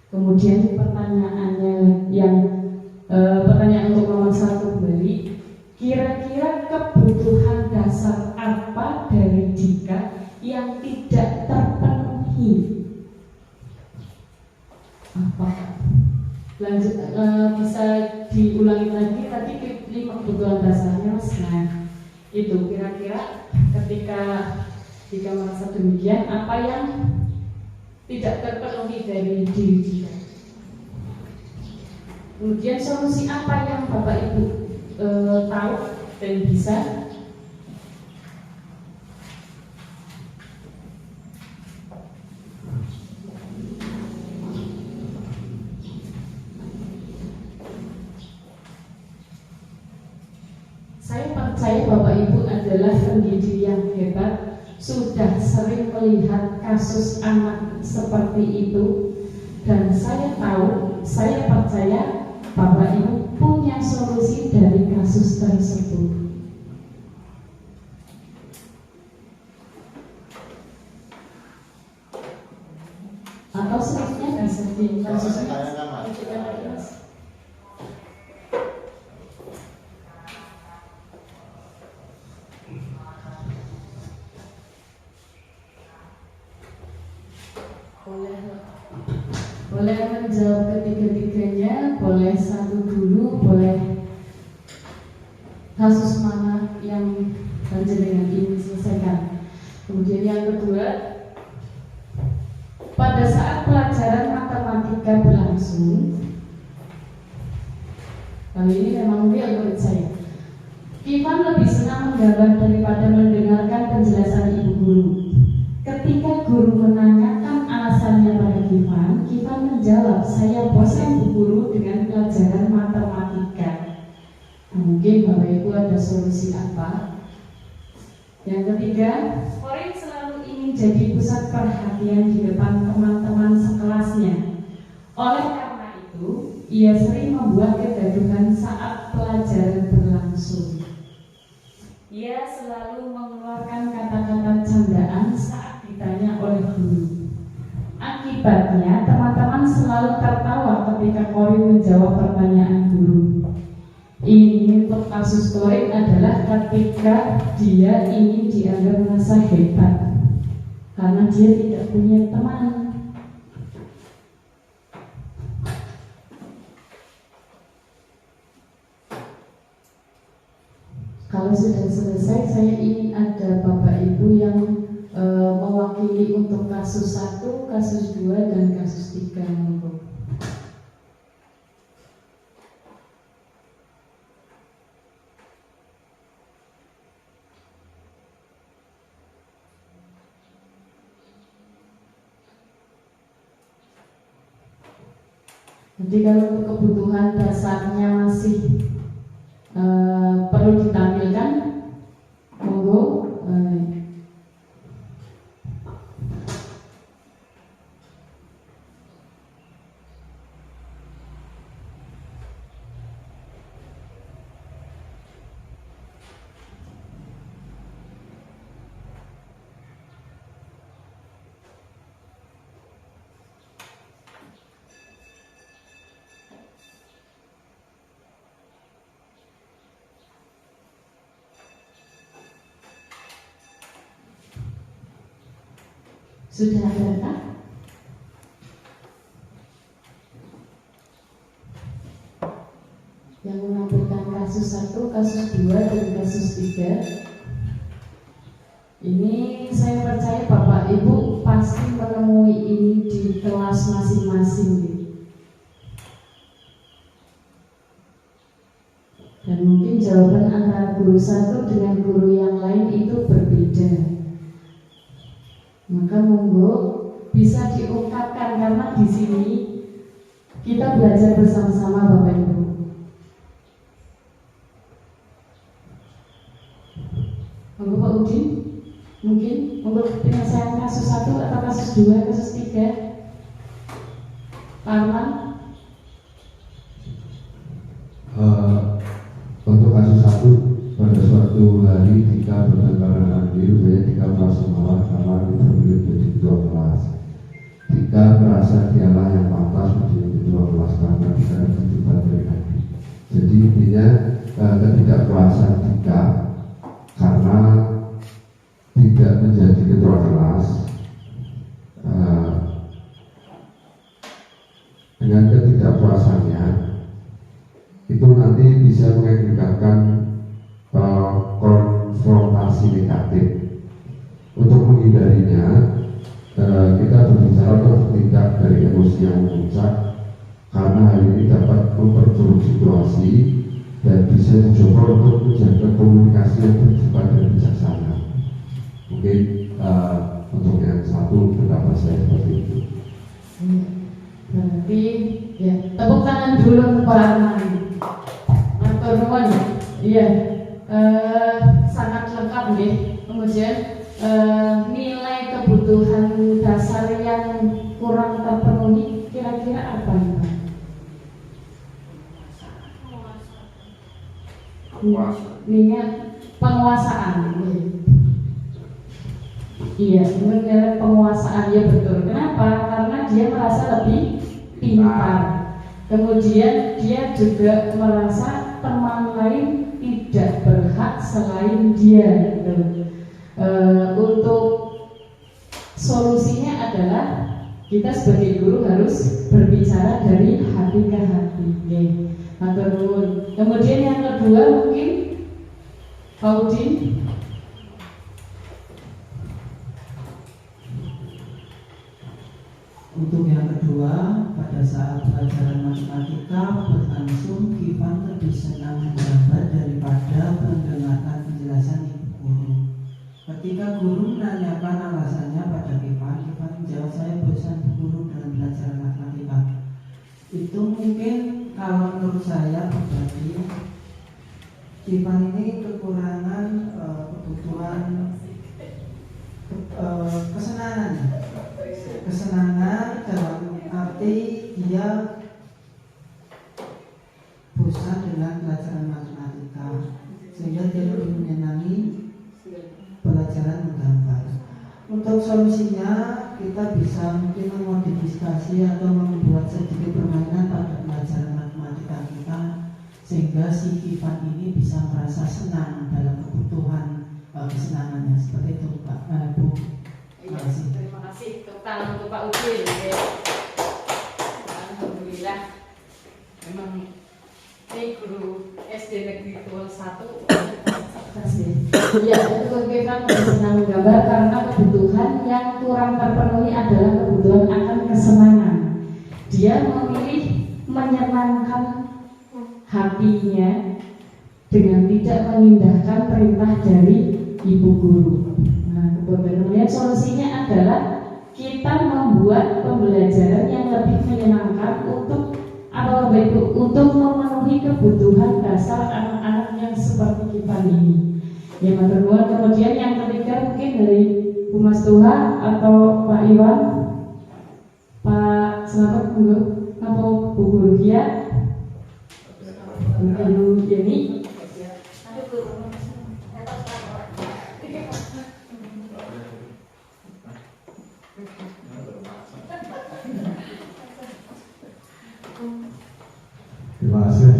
Kemudian pertanyaannya pertanyaan untuk nomor 1 kembali. Kira-kira kebutuhan dasar apa dari Dika yang tidak terpenuhi? Apa? Lanjut, bisa diulangi lagi tadi 5 kebutuhan dasarnya Mas. Nah, itu kira-kira ketika Dika merasa demikian, apa yang tidak terpenuhi dari diri Dika? Kemudian solusi apa yang Bapak Ibu tahu dan bisa? Saya percaya Bapak Ibu adalah pendidik yang hebat, sudah sering melihat kasus anak seperti itu, dan saya percaya Bapak Ibu punya solusi dari kasus tersebut. Atau selanjutnya bisa di kasusnya. Boleh menjawab ketiga-tiganya, boleh satu dulu, boleh kasus mana yang panjenengan ingin selesaikan. Kemudian yang kedua, pada saat pelajaran matematika berlangsung, kali ini memang real menurut saya, Kifan lebih senang menggambar daripada mendengarkan penjelasan ibu guru. Ketika guru menanyakan alasannya pada Kifan, Kifan menjawab, saya bosan bu guru dengan pelajaran matematika. Mungkin Bapak Ibu ada solusi apa? Yang ketiga, Korin selalu ingin jadi pusat perhatian di depan teman-teman sekelasnya. Oleh karena itu, ia sering membuat kegaduhan saat pelajaran berlangsung. Ia selalu mengeluarkan kata-kata candaan saat ditanya oleh guru. Akibatnya, teman-teman selalu tertawa ketika Korin menjawab pertanyaan guru. Ini untuk kasus Korin adalah ketika dia ingin dianggap merasa hebat karena dia tidak punya teman. Kalau sudah selesai, saya ingin ada Bapak Ibu yang mewakili untuk kasus 1, kasus 2, dan kasus 3. Jadi kalau untuk kebutuhan dasarnya masih perlu ditampilkan, monggo. Sudah ada? Yang menampilkan kasus 1, kasus 2, dan kasus 3. Ini saya percaya Bapak Ibu pasti menemui ini di kelas masing-masing. Dan mungkin jawaban antara guru satu dengan guru yang lain itu berbeda. Maka monggo bisa diungkapkan karena di sini kita belajar bersama-sama Bapak Ibu. Monggo Pak Udin, mungkin monggo penyelesaian kasus 1 atau kasus 2, kasus 3. Pak Arman. Untuk kasus 1, pada suatu hari Tika bertengkaran diri, saya Tika merasa marah karena terpilih menjadi ketua kelas. Tika merasa dialah yang pantas menjadi ketua kelas karena Tika kehidupan mereka. Jadi intinya ketidakpuasan Tika karena tidak menjadi ketua kelas, dengan ketidakpuasannya itu nanti bisa mengakibatkan konfrontasi negatif. Untuk menghindarinya, kita berbicara untuk tindak dari emosi yang memuncak, karena hal ini dapat memperburuk situasi dan bisa dicoba untuk menjaga komunikasi yang terbuka dan bijaksana. Mungkin untuk yang 1 pendapat saya seperti itu. Berarti ya tepuk tangan dulu untuk Pak Arman. Matur nuwun. Iya. Sangat lengkap nih. Kemudian nilai kebutuhan dasar yang kurang terpenuhi kira-kira apa ini Pak? Penguasaan. Iya, mengenai penguasaan ya betul. Kenapa? Karena dia merasa lebih pintar. Kemudian dia juga merasa teman lain tidak berhak selain dia. Untuk solusinya adalah kita sebagai guru harus berbicara dari hati ke hati. Matur nuwun. Kemudian yang kedua mungkin Faudin. Untuk yang kedua, pada saat pelajaran matematika berlangsung, Kifan lebih senang menggambar daripada mendengarkan penjelasan ibu guru. Ketika guru menanyakan alasannya pada Kifan, Kifan menjawab, saya bosan bu guru dalam pelajaran matematika. Itu mungkin kalau menurut saya pribadi, Kifan ini kekurangan kebutuhan kesenangan dalam arti dia bosan dengan pelajaran matematika sehingga dia lebih menyenangi pelajaran menggambar. Untuk solusinya kita bisa mungkin memodifikasi atau membuat sedikit permainan pada pelajaran matematika kita sehingga si Kifan ini bisa merasa senang dalam kebutuhan kesenangannya. Seperti itu Pak Bu. Terima kasih. Terima kasih. Tepuk tangan untuk Pak Udin. Ya. Alhamdulillah. Memang ini guru SD Negeri Tuan 1. Ya, itu Kifan lebih senang menggambar karena kebutuhan yang kurang terpenuhi adalah kebutuhan akan kesenangan. Dia memilih menyenangkan hatinya dengan tidak mengindahkan perintah dari ibu guru. Nah, kemudian solusinya adalah kita membuat pembelajaran yang lebih menyenangkan untuk apa itu? Untuk memenuhi kebutuhan dasar anak-anak yang seperti Kifan ini. Yang kedua, kemudian yang ketiga mungkin dari Bu Mas Tuha atau Pak Iwan, Pak Selamat dulu, atau Bu Guru Gia, Bu Yeni. Terima kasih.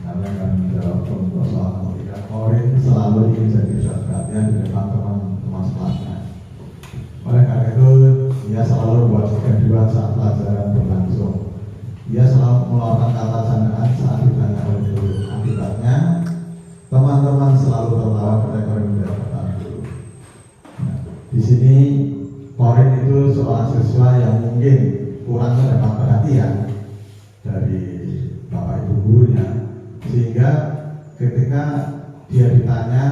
Karena akan menjawab untuk soal matematika. Korin selalu ingin jadi pusat perhatian di depan teman-teman sekelasnya. Oleh karena itu, ia selalu buat kegaduhan saat pelajaran berlangsung. Ia selalu mengeluarkan kata candaan saat ditanya oleh guru. Akibatnya, teman-teman selalu tertawa ketika Korin mendapatkan guru. Nah, di sini Korin itu seorang siswa yang mungkin kurang mendapat perhatian dari bapak ibu gurunya, sehingga ketika dia ditanya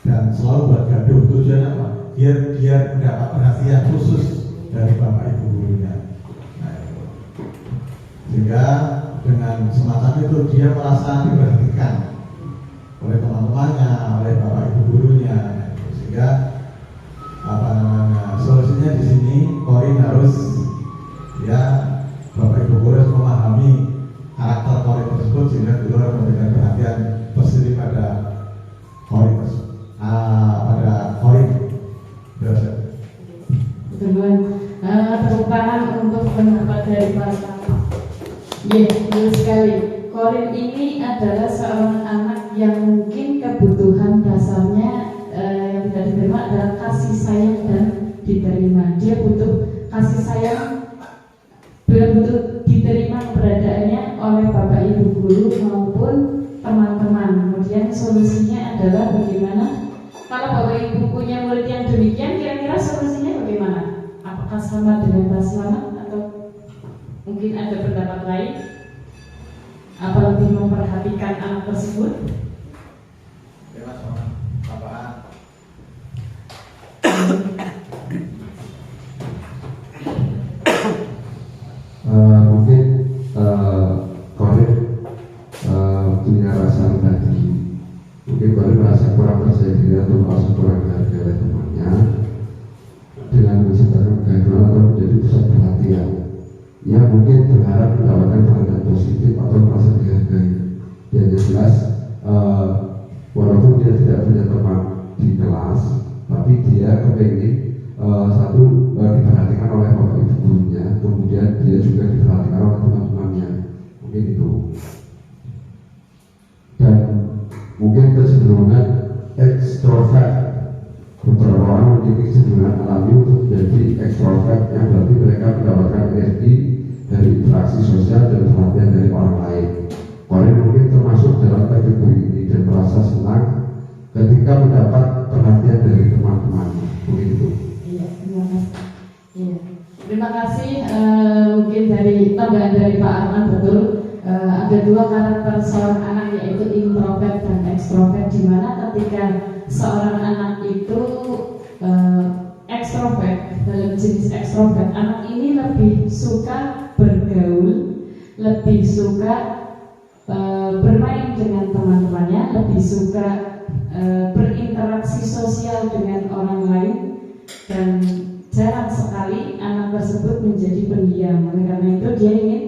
dan selalu buat gaduh, tujuannya apa? Biar mendapat perhatian khusus dari bapak ibu gurunya. Nah, sehingga dengan semacam itu dia merasa diperhatikan oleh teman-temannya, oleh bapak ibu gurunya. Sehingga solusinya di sini Korin harus bapak ibu guru harus memahami karakter Korin tersebut sehingga guru harus memberikan perhatian tersendiri pada Korin Kedua, tepuk tangan untuk pendapat dari Pak Selamat. Iya, betul sekali. Korin ini adalah seorang anak yang mungkin kebutuhan dasarnya yang tidak diterima adalah kasih sayang dan diterima. Dia butuh kasih sayang, butuh diterima keberadaannya oleh bapak ibu guru maupun teman-teman. Kemudian solusinya adalah bagaimana kalau bapak ibu punya murid yang demikian, kira-kira solusinya bagaimana? Apakah sama dengan Pak Selamat atau mungkin ada pendapat lain? Apa lebih memperhatikan anak tersebut? Mungkin Korin punya rasa rendah diri. Mungkin Korin merasa kurang percaya diri atau merasa kurang dihargai oleh temannya dengan menciptakan kegaduhan atau menjadi pusat perhatian. Ia mungkin berharap mendapatkan perhatian positif atau merasa dihargai. Yang jelas, walaupun dia tidak punya teman di kelas, tapi dia kepingin diperhatikan oleh bapak ibu gurunya, kemudian dia juga diperhatikan oleh teman-temannya, mungkin itu. Dan mungkin kecenderungan ekstrovert, beberapa orang memiliki kecenderungan alami untuk menjadi ekstrovert, yang berarti mereka mendapatkan energi dari interaksi sosial dan perhatian dari orang lain. Korin mungkin termasuk dalam kategori ini dan merasa senang ketika mendapat perhatian dari teman-temannya, begitu. Iya, terima kasih. Iya. Terima kasih dari Pak Arman betul. Ada dua karakter seorang anak, yaitu introvert dan ekstrovert, di mana ketika seorang anak itu ekstrovert, dalam jenis ekstrovert, anak ini lebih suka bergaul, lebih suka bermain dengan teman-temannya, lebih suka berinteraksi sosial dengan orang lain, dan jarang sekali anak tersebut menjadi pendiam. Oleh karena itu dia ingin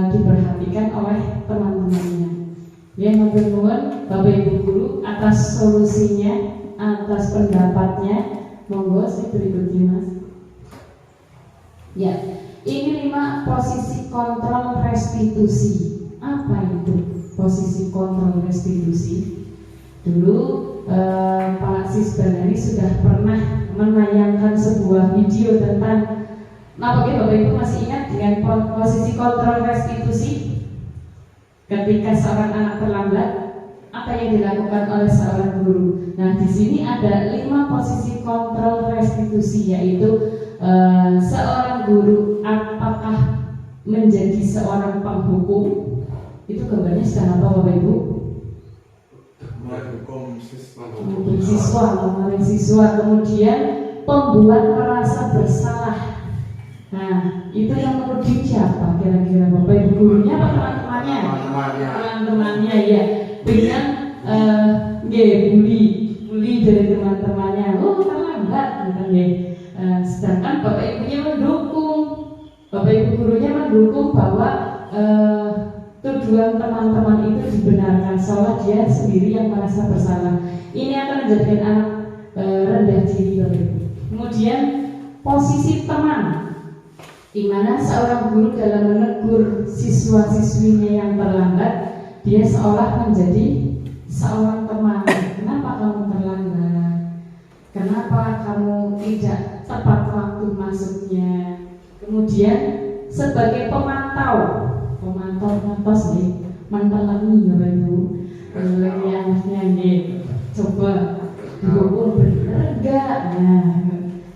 diperhatikan oleh teman-temannya. Ya, matur nuwun Bapak Ibu guru atas solusinya, atas pendapatnya. Monggo saya berikutnya Mas. Ya, ini 5 posisi kontrol restitusi. Apa itu posisi kontrol restitusi? Dulu Pak Sisbandari sudah pernah menayangkan sebuah video tentang, apakah Bapak Ibu masih ingat dengan posisi kontrol restitusi? Ketika seorang anak terlambat, apa yang dilakukan oleh seorang guru? Nah, di sini ada 5 posisi kontrol restitusi, yaitu seorang guru apakah menjadi seorang penghukum? Itu gambarnya sedang apa Bapak Ibu? Kemarin siswa, kemudian pembuat merasa bersalah. Nah, itu yang menuding siapa kira-kira Bapak Ibu gurunya apa teman-temannya? Teman-temannya ya. Dengan bully dari teman-temannya. Oh, terlambat gitu ya. Sedangkan Bapak Ibunya mendukung. Bapak Ibu gurunya mendukung bahwa tujuan teman-teman itu dibenarkan, seolah dia sendiri yang merasa bersalah. Ini akan menjadikan anak rendah diri. Kemudian posisi teman, di mana seorang guru dalam menegur siswa-siswinya yang terlambat, dia seolah menjadi seorang teman. Kenapa kamu terlambat? Kenapa kamu tidak tepat waktu masuknya? Kemudian sebagai pemantau nih, mentelangi Bapak Ibu, lagi anaknya nih, coba dihukum benar enggak? Nah,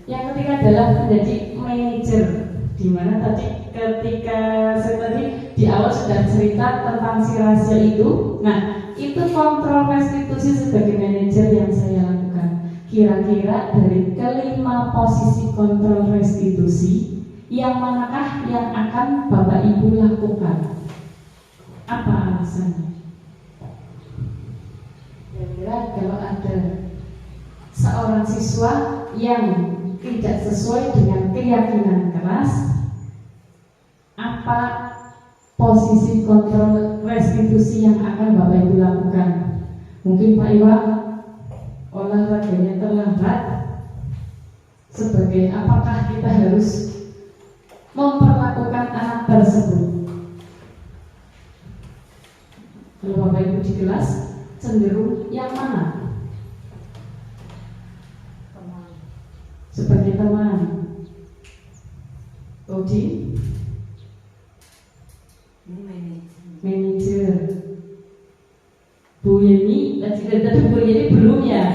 yang ketiga adalah menjadi manajer, di mana tadi ketika saya tadi di awal sudah cerita tentang si rahasia itu. Nah, itu kontrol restitusi sebagai manajer yang saya lakukan. Kira-kira dari kelima posisi kontrol restitusi, yang manakah yang akan Bapak Ibu lakukan? Apa alasannya? Kira-kira kalau ada seorang siswa yang tidak sesuai dengan keyakinan kelas, apa posisi kontrol restitusi yang akan Bapak Ibu lakukan? Mungkin Pak Iwan, olahraganya terlambat, sebagai apakah kita harus memperlakukan anak tersebut? Kalau Bapak Ibu di kelas cenderung yang mana? Sebagai teman. Odi? Manajer. Bu Yeni, tadi Bu Yeni belum ya?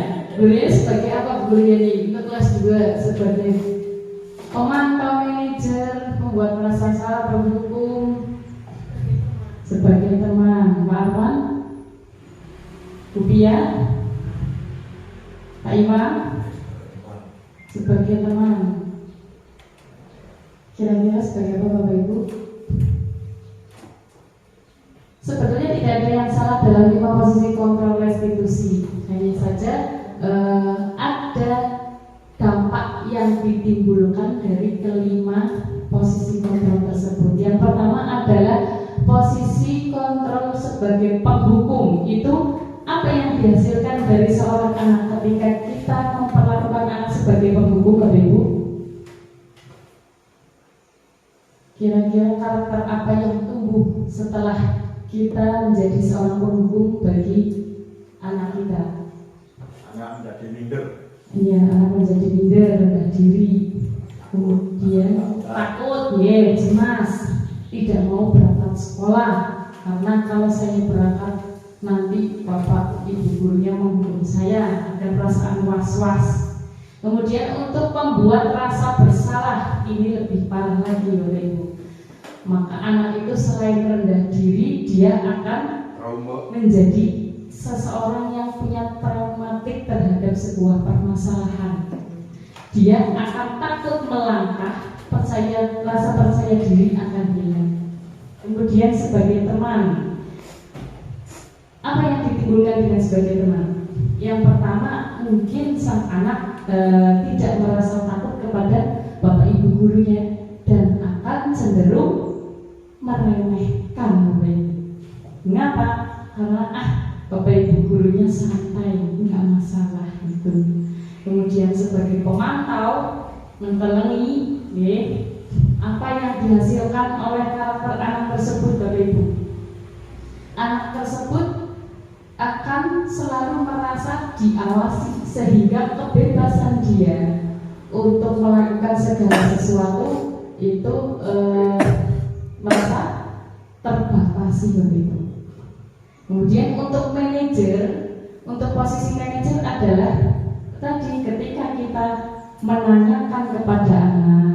Bu Yeni sebagai apa Bu Yeni? Untuk kelas 2 sebagai pemantau, manajer, membuat merasa salah, berhukum. Sebagai teman. Pak Arman, Bu Pia, Pak Imam, sebagai teman. Kira-kira sebagai apa Bapak Ibu? Sebetulnya tidak ada yang salah dalam 5 posisi kontrol restitusi. Hanya saja ada dampak yang ditimbulkan dari kelima posisi kontrol tersebut. Yang pertama adalah posisi kontrol sebagai penghukum. Itu apa yang dihasilkan dari seorang anak ketika kita memperlakukan anak sebagai penghukum, Bapak Ibu? Kira-kira karakter apa yang tumbuh setelah kita menjadi seorang penghukum bagi anak kita? Anak menjadi minder. Iya, anak menjadi minder, rendah diri, kemudian takut, cemas, tidak mau berangkat sekolah karena kalau saya berangkat nanti bapak ibu gurunya menghukum saya, ada perasaan was-was. Kemudian untuk membuat rasa bersalah, ini lebih parah lagi Bapak Ibu. maka anak itu selain rendah diri, dia akan menjadi seseorang yang punya traumatik terhadap sebuah permasalahan. Dia akan takut melangkah, rasa percaya diri akan hilang. Kemudian sebagai teman, apa yang ditimbulkan dengan sebagai teman? Yang pertama, mungkin sang anak tidak merasa takut kepada bapak ibu gurunya dan akan cenderung meremehkan bapak ibu. Mengapa? Karena bapak ibu gurunya santai, nggak masalah gitu. Kemudian sebagai pemantau, mentelengi apa yang dihasilkan oleh karakter anak tersebut bapak ibu. Anak tersebut akan selalu merasa diawasi sehingga kebebasan dia untuk melakukan segala sesuatu itu merasa terbatasi begitu. Kemudian untuk manajer, untuk posisi manajer adalah tadi ketika kita menanyakan kepada anak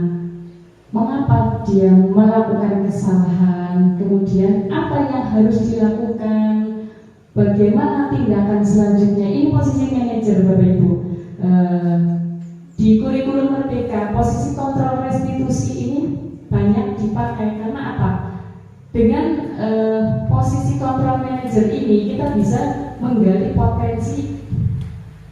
mengapa dia melakukan kesalahan, kemudian apa yang harus dilakukan, bagaimana tindakan selanjutnya. Ini posisi manajer Bapak Ibu. Di kurikulum Merdeka, posisi kontrol restitusi ini banyak dipakai karena apa? Dengan posisi kontrol manajer ini kita bisa menggali potensi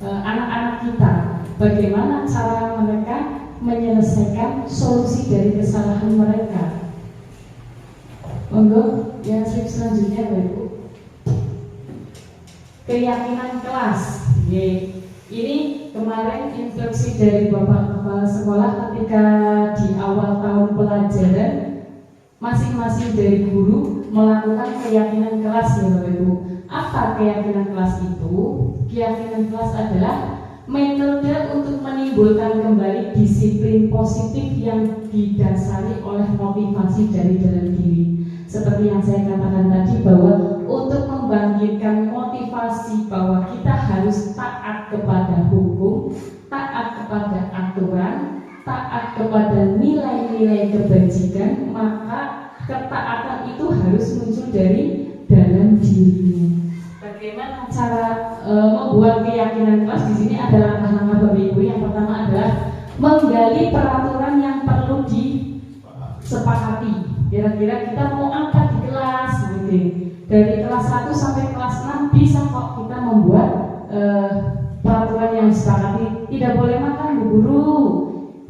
anak-anak kita. Bagaimana cara mereka menyelesaikan solusi dari kesalahan mereka. Monggo, yang slide selanjutnya Bapak Ibu. Keyakinan kelas. Ini kemarin instruksi dari Bapak Kepala Sekolah ketika di awal tahun pelajaran, masing-masing dari guru melakukan keyakinan kelas ya Bapak Ibu. Apa keyakinan kelas itu? Keyakinan kelas adalah metode untuk menimbulkan kembali disiplin positif yang didasari oleh motivasi dari dalam diri. Seperti yang saya katakan tadi bahwa untuk membangkitkan motivasi bahwa kita harus taat kepada hukum, taat kepada aturan, taat kepada nilai-nilai kebajikan, maka ketaatan itu harus muncul dari dalam dirinya. Bagaimana cara membuat keyakinan kelas? Di sini ada langkah-langkah Bapak Ibu. Yang pertama adalah menggali peraturan yang perlu disepakati. Kira-kira kita mau apa di kelas, gitu. Dari kelas 1 sampai kelas 6 bisa kok kita membuat peraturan yang disepakati. Tidak boleh makan Bu Guru,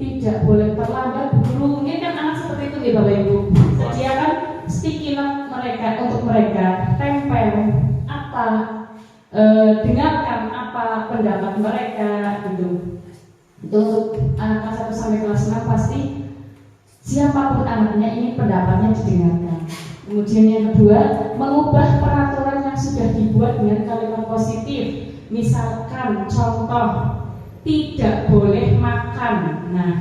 tidak boleh terlambat Bu Guru. Mungkin kan anak seperti itu ya Bapak Ibu. Sediakan sticky note mereka untuk mereka, tempel apa, dengarkan apa pendapat mereka gitu. Untuk anak kelas 1 sampai kelas 6 pasti siapapun anaknya ini pendapatnya didengarkan. Kemudian yang kedua, mengubah peraturan yang sudah dibuat dengan kalimat positif. Misalkan contoh, tidak boleh makan. Nah,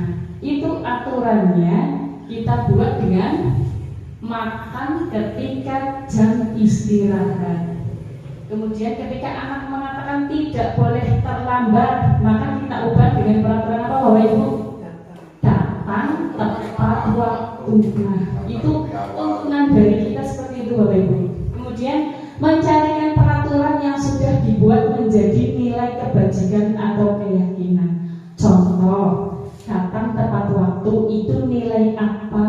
itu aturannya kita buat dengan makan ketika jam istirahat. Kemudian ketika anak mengatakan tidak boleh terlambat, maka kita ubah dengan peraturan apa Bapak Ibu? Datang tepat waktu. Nah, itu tuntunan dari kita seperti itu Bapak Ibu. Kemudian mencarikan peraturan yang sudah dibuat menjadi nilai kebajikan atau keyakinan. Contoh, datang tepat waktu itu nilai apa?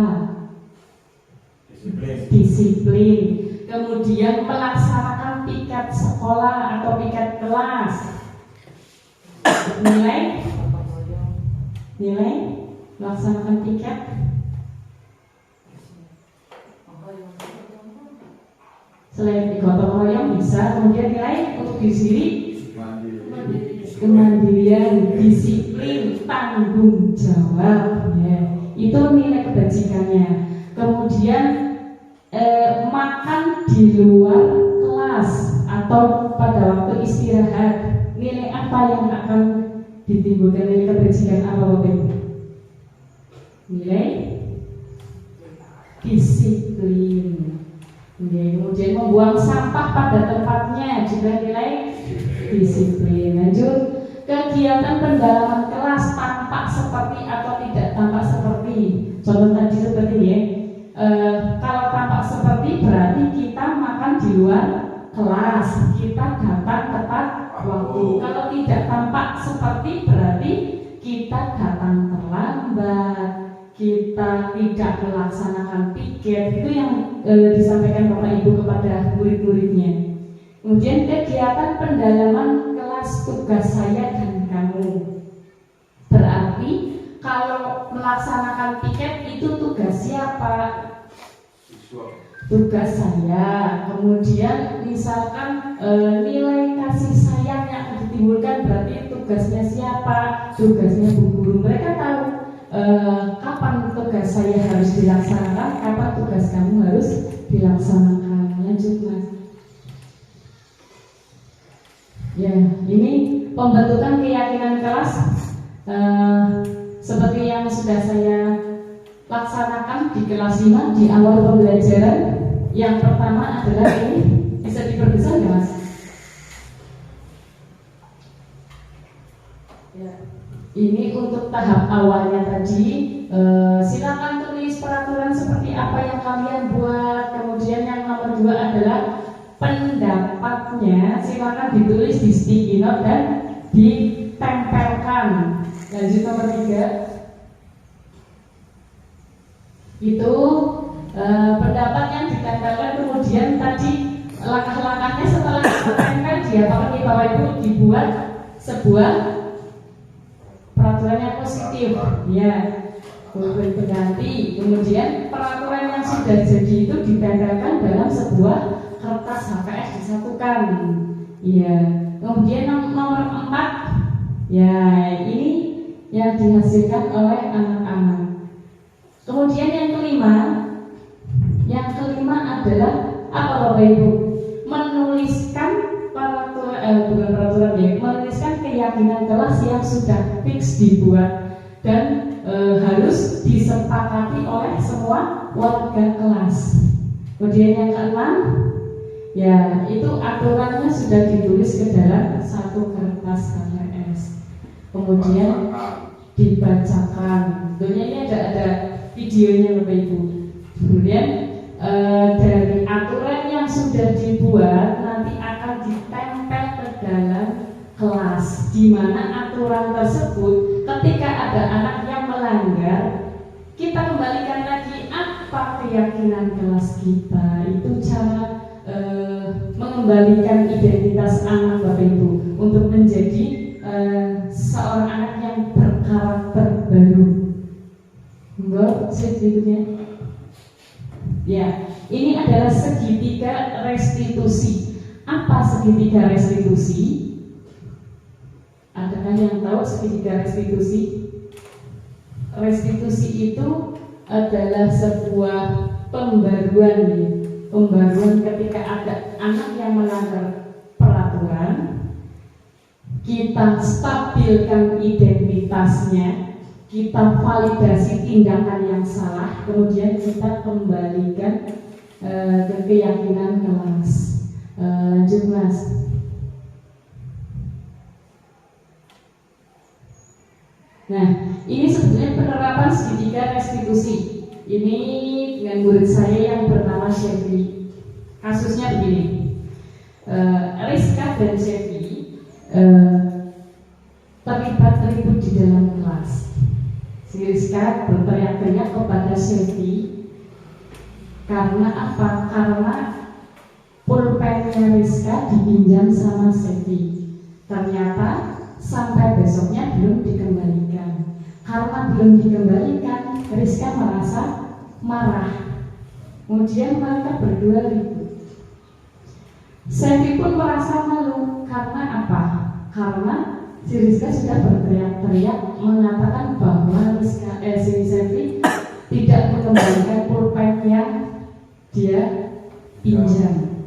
Disiplin. Kemudian melaksanakan piket sekolah atau piket kelas. Nilai melaksanakan piket. Selain gotong royong bisa, kemudian nilai untuk diri sendiri, kemandirian, disiplin, tanggung jawab, ya. Itu nilai kebajikannya. Kemudian makan di luar kelas atau pada waktu istirahat, nilai apa yang akan ditimbulkan, nilai kebajikan apa Bapak Ibu? Nilai disiplin. Kemudian membuang sampah pada tempatnya juga nilai disiplin. Lanjut, kegiatan pendalaman kelas tampak seperti atau tidak tampak seperti. Contoh tadi seperti ini ya. kalau tampak seperti berarti kita makan di luar kelas, kita datang tepat waktu. Kalau tidak tampak seperti berarti kita datang terlambat, kita tidak melaksanakan piket. Itu yang disampaikan Bapak Ibu kepada murid-muridnya. Kemudian kegiatan pendalaman kelas tugas saya dan kamu. Berarti kalau melaksanakan piket itu tugas siapa? Tugas saya. Kemudian misalkan nilai kasih sayang yang ditimbulkan berarti tugasnya siapa? Tugasnya Bu Guru. Mereka tahu kapan tugas saya harus dilaksanakan, kapan tugas kamu harus dilaksanakan. Lanjut Mas. Ya, ini pembentukan keyakinan kelas seperti yang sudah saya laksanakan di kelas 5 di awal pembelajaran. Yang pertama adalah ini, bisa diperbesar ya Mas? Ya. Ini untuk tahap awalnya tadi. Silakan tulis peraturan seperti apa yang kalian buat. Kemudian yang nomor 2 adalah pendapatnya, silakan ditulis di sticky note dan ditempelkan. Lanjut nomor 3, itu pendapat yang ditempelkan. Kemudian tadi langkah-langkahnya setelah ditempel diapakan di Bapak Ibu, dibuat sebuah peraturan yang positif, ya, pulpen pengganti. Kemudian peraturan yang sudah jadi itu ditempelkan dalam sebuah kertas HPS disatukan, ya. Kemudian nomor 4, ya, ini yang dihasilkan oleh anak-anak. Kemudian yang kelima adalah apa Bapak Ibu? Menuliskan menuliskan keyakinan kelas yang sudah fix dibuat dan harus disepakati oleh semua warga kelas. Kemudian yang keenam, ya, itu aturannya sudah ditulis ke dalam satu kertas HPS. Kemudian dibacakan. Tentunya ini ada videonya Bapak Ibu. Kemudian dari aturan yang sudah dibuat nanti akan ditempel ke dalam kelas, di mana aturan tersebut ketika ada anak yang melanggar, kita kembalikan lagi apa keyakinan kelas kita. Itu cara mengembalikan identitas anak Bapak Ibu untuk menjadi seorang anak yang berkarakter baru. Enggak, berikutnya. Ya, ini adalah segitiga restitusi. Apa segitiga restitusi? Adakah yang tahu segitiga restitusi? Restitusi itu adalah sebuah pembaruan, ya. Pembaruan ketika ada anak yang melanggar peraturan, kita stabilkan identitasnya, kita validasi tindakan yang salah, kemudian kita kembalikan ke keyakinan kelas. Lanjut Mas. Nah, ini sebetulnya penerapan segitiga restitusi. Ini dengan murid saya yang bernama Syefi. Kasusnya begini, Rizka dan Syefi terlibat ribut di dalam kelas. Si Rizka berteriak-teriak kepada Syefi karena apa? Karena pulpennya Rizka dipinjam sama Syefi. Ternyata sampai besoknya belum dikembalikan. Karena belum dikembalikan, Rizka merasa marah. Kemudian mereka berdua ribut. Syefi pun merasa malu. Karena apa? Karena si Rizka sudah berteriak-teriak mengatakan bahwa si Syefi tidak mengembalikan pulpen yang dia pinjam.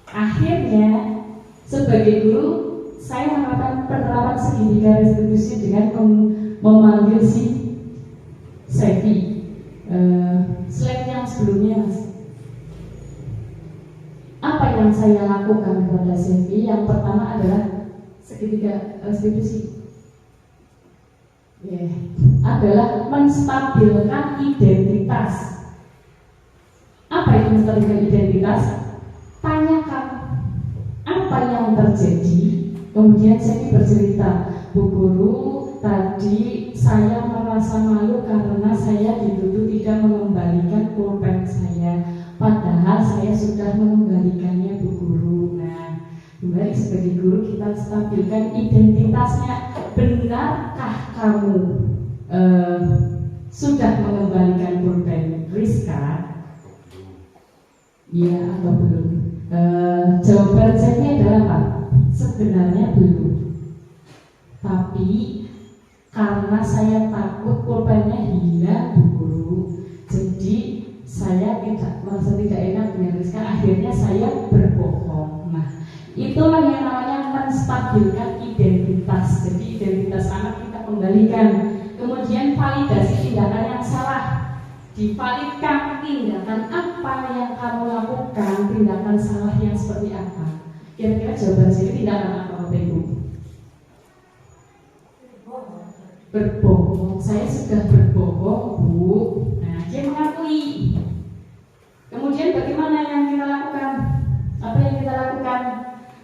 Akhirnya sebagai guru saya menerapkan penerapan segitiga restitusi dengan memanggil si Syefi. Slide yang sebelumnya Mas. Apa yang saya lakukan kepada Syefi? Yang pertama adalah segitiga restitusi, adalah menstabilkan identitas. Apa itu melestarikan identitas? Tanyakan apa yang terjadi. Kemudian saya bercerita, Bu Guru, tadi saya merasa malu karena saya dituduh tidak mengembalikan pulpen saya, padahal saya sudah mengembalikannya, Bu Guru. Nah, kembali sebagai guru kita stabilkan identitasnya. Benarkah kamu sudah mengembalikan pulpen Rizka? Iya atau belum? Jawaban saya adalah apa? Sebenarnya belum. Tapi karena saya takut pulpennya hilang, Bu Guru, jadi saya merasa tidak enak dengan Rizka. Akhirnya saya berbohong. Nah, itulah yang namanya menstabilkan identitas. Jadi identitas anak kita kembalikan. Kemudian validasi tindakan yang salah. Divalidkan tindakan apa yang kamu lakukan, tindakan salah yang seperti apa. Kira-kira jawaban saya tindakan apa, Bapak Ibu? Berbohong. Saya sudah berbohong, Bu. Nah, dia mengakui. Kemudian bagaimana yang kita lakukan? Apa yang kita lakukan?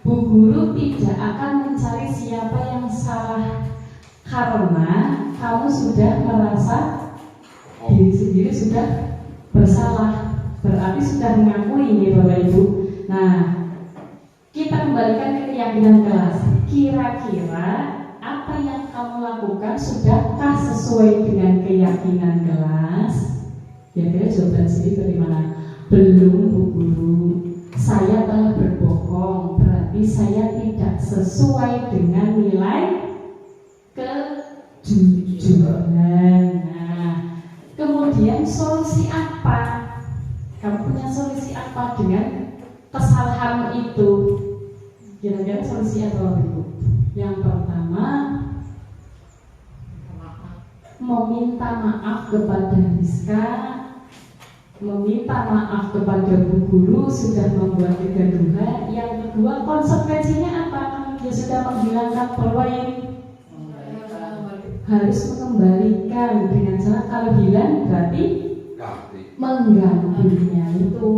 Bu Guru tidak akan mencari siapa yang salah, karena kamu sudah merasa diri sendiri sudah bersalah, berarti sudah mengakui, ya Bapak Ibu. Nah, kita kembalikan ke keyakinan kelas. Kira-kira apa yang kamu lakukan sudahkah sesuai dengan keyakinan kelas? Kira-kira jawaban sendiri bagaimana? Belum, Bu Guru. Saya telah berbohong, berarti saya tidak sesuai dengan nilai kejujuran. Nah, kemudian solusi apa? Kamu punya solusi apa dengan kesalahan itu? Kira-kira solusi apa, Ibu? Yang pertama, meminta maaf kepada Rizka, meminta maaf kepada Bu Guru sudah membuat kegaduhan. Yang kedua, konsekuensinya apa? Dia sudah menghilangkan poin, harus mengembalikan dengan cara kalau hilang berarti menggantinya. Itu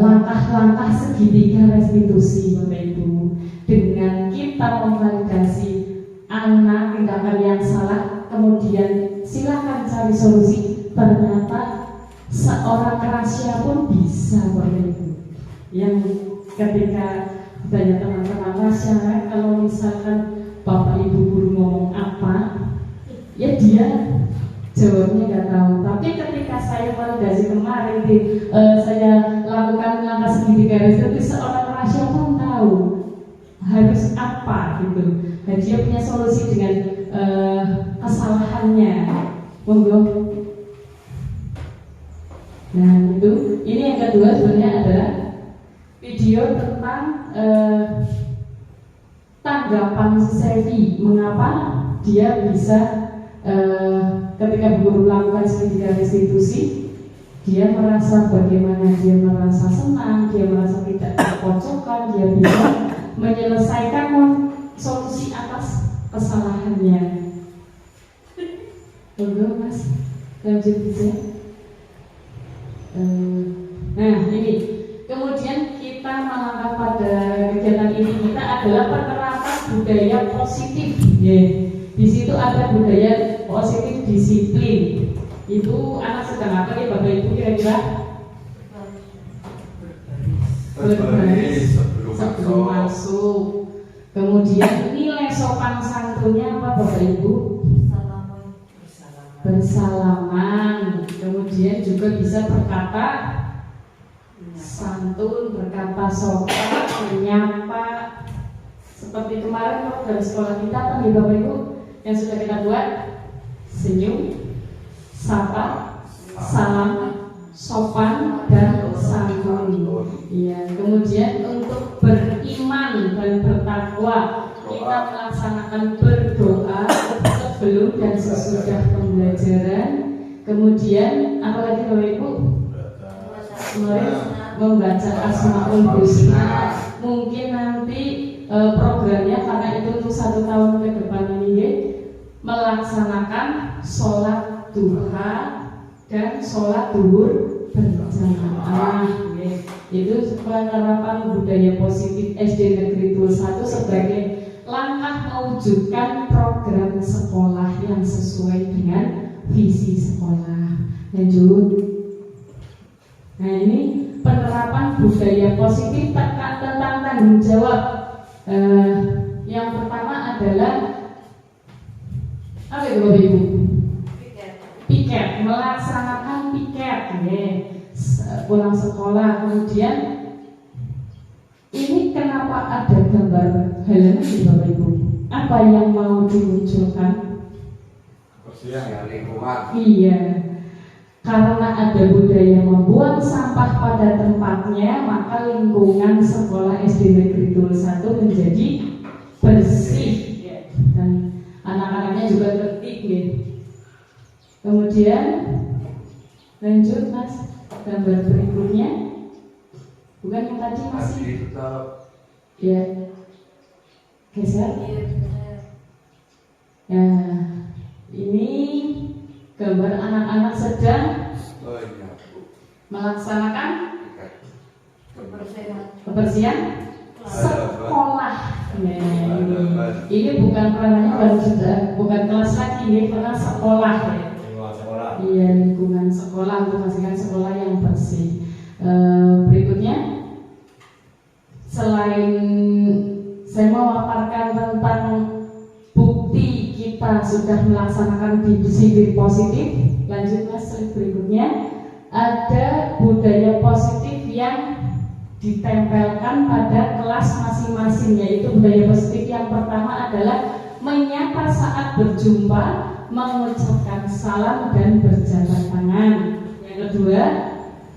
langkah-langkah segitiga restitusi, Bapak Ibu. Dengan kita memvalidasi anak tindakan yang salah, kemudian silakan cari solusi. Ternyata seorang rahasia pun bisa, Bapak Ibu. Yang ketika banyak teman-teman rahasia, kalau misalkan Bapak Ibu guru ngomong apa, ya dia jawabnya nggak tahu. Tapi ketika saya validasi kemarin, saya lakukan langkah segitiga restitusi, seorang rahasia pun tahu harus apa gitu. Dan dia punya solusi dengan kesalahannya. Monggo. Nah itu, ini yang kedua sebenarnya adalah video tentang tanggapan Sevi. Mengapa dia bisa ketika guru melakukan segitiga restitusi, dia merasa bagaimana, dia merasa senang, dia merasa tidak terpojokkan, dia bisa menyelesaikan solusi atas kesalahannya. Monggo Mas, lanjut bisa. Nah ini, kemudian kita melangkah pada kegiatan ini kita adalah penerapan budaya positif. Di situ ada budaya positif disiplin. Itu anak sedang apa ya Bapak Ibu kira-kira? Berbaris sebelum masuk. Kemudian nilai sopan santunnya apa Bapak Ibu? Bersalaman. Kemudian juga bisa berkata santun, berkata sopan, menyapa. Seperti kemarin program sekolah kita kan ya Bapak Ibu yang sudah kita buat, senyum, sapa, salam, sopan dan santun. Ya, kemudian untuk beriman dan bertakwa kita melaksanakan berdoa sebelum dan sesudah pembelajaran. Kemudian apalagi Bapak Ibu? Membaca Asmaul Husna. Mungkin nanti programnya karena itu untuk 1 tahun ke depan ini melaksanakan sholat duha dan sholat duhur berjamaah. jamaah. Itu penerapan budaya positif SD Negeri 21 sebagai langkah mewujudkan program sekolah yang sesuai dengan visi sekolah. Lanjut. Nah, ini penerapan budaya positif tentang tanggung jawab. Yang pertama adalah apa itu Bapak Ibu? Piket, melaksanakan piket, pulang sekolah. Kemudian ini kenapa ada gambar halaman di Bapak Ibu? Apa yang mau dimunculkan? Kebersihan lingkungan. Iya, karena ada budaya membuang sampah pada tempatnya, maka lingkungan sekolah SD Negeri 21 menjadi bersih, dan anak-anaknya juga tertib. Kemudian lanjut Mas, gambar berikutnya. Bukan yang tadi masih? Ya, geser. Nah, ini gambar anak-anak sedang melaksanakan kebersihan sekolah. Ini bukan ranahnya bukan kelas lagi, ini karena sekolah. Iya, lingkungan sekolah untuk memastikan sekolah yang bersih. Berikutnya, selain saya memaparkan tentang bukti kita sudah melaksanakan disiplin positif, lanjut Mas, slide berikutnya. Ada budaya positif yang ditempelkan pada kelas masing-masing, yaitu budaya positif yang pertama adalah menyapa saat berjumpa, mengucapkan salam dan berjabat tangan. Yang kedua,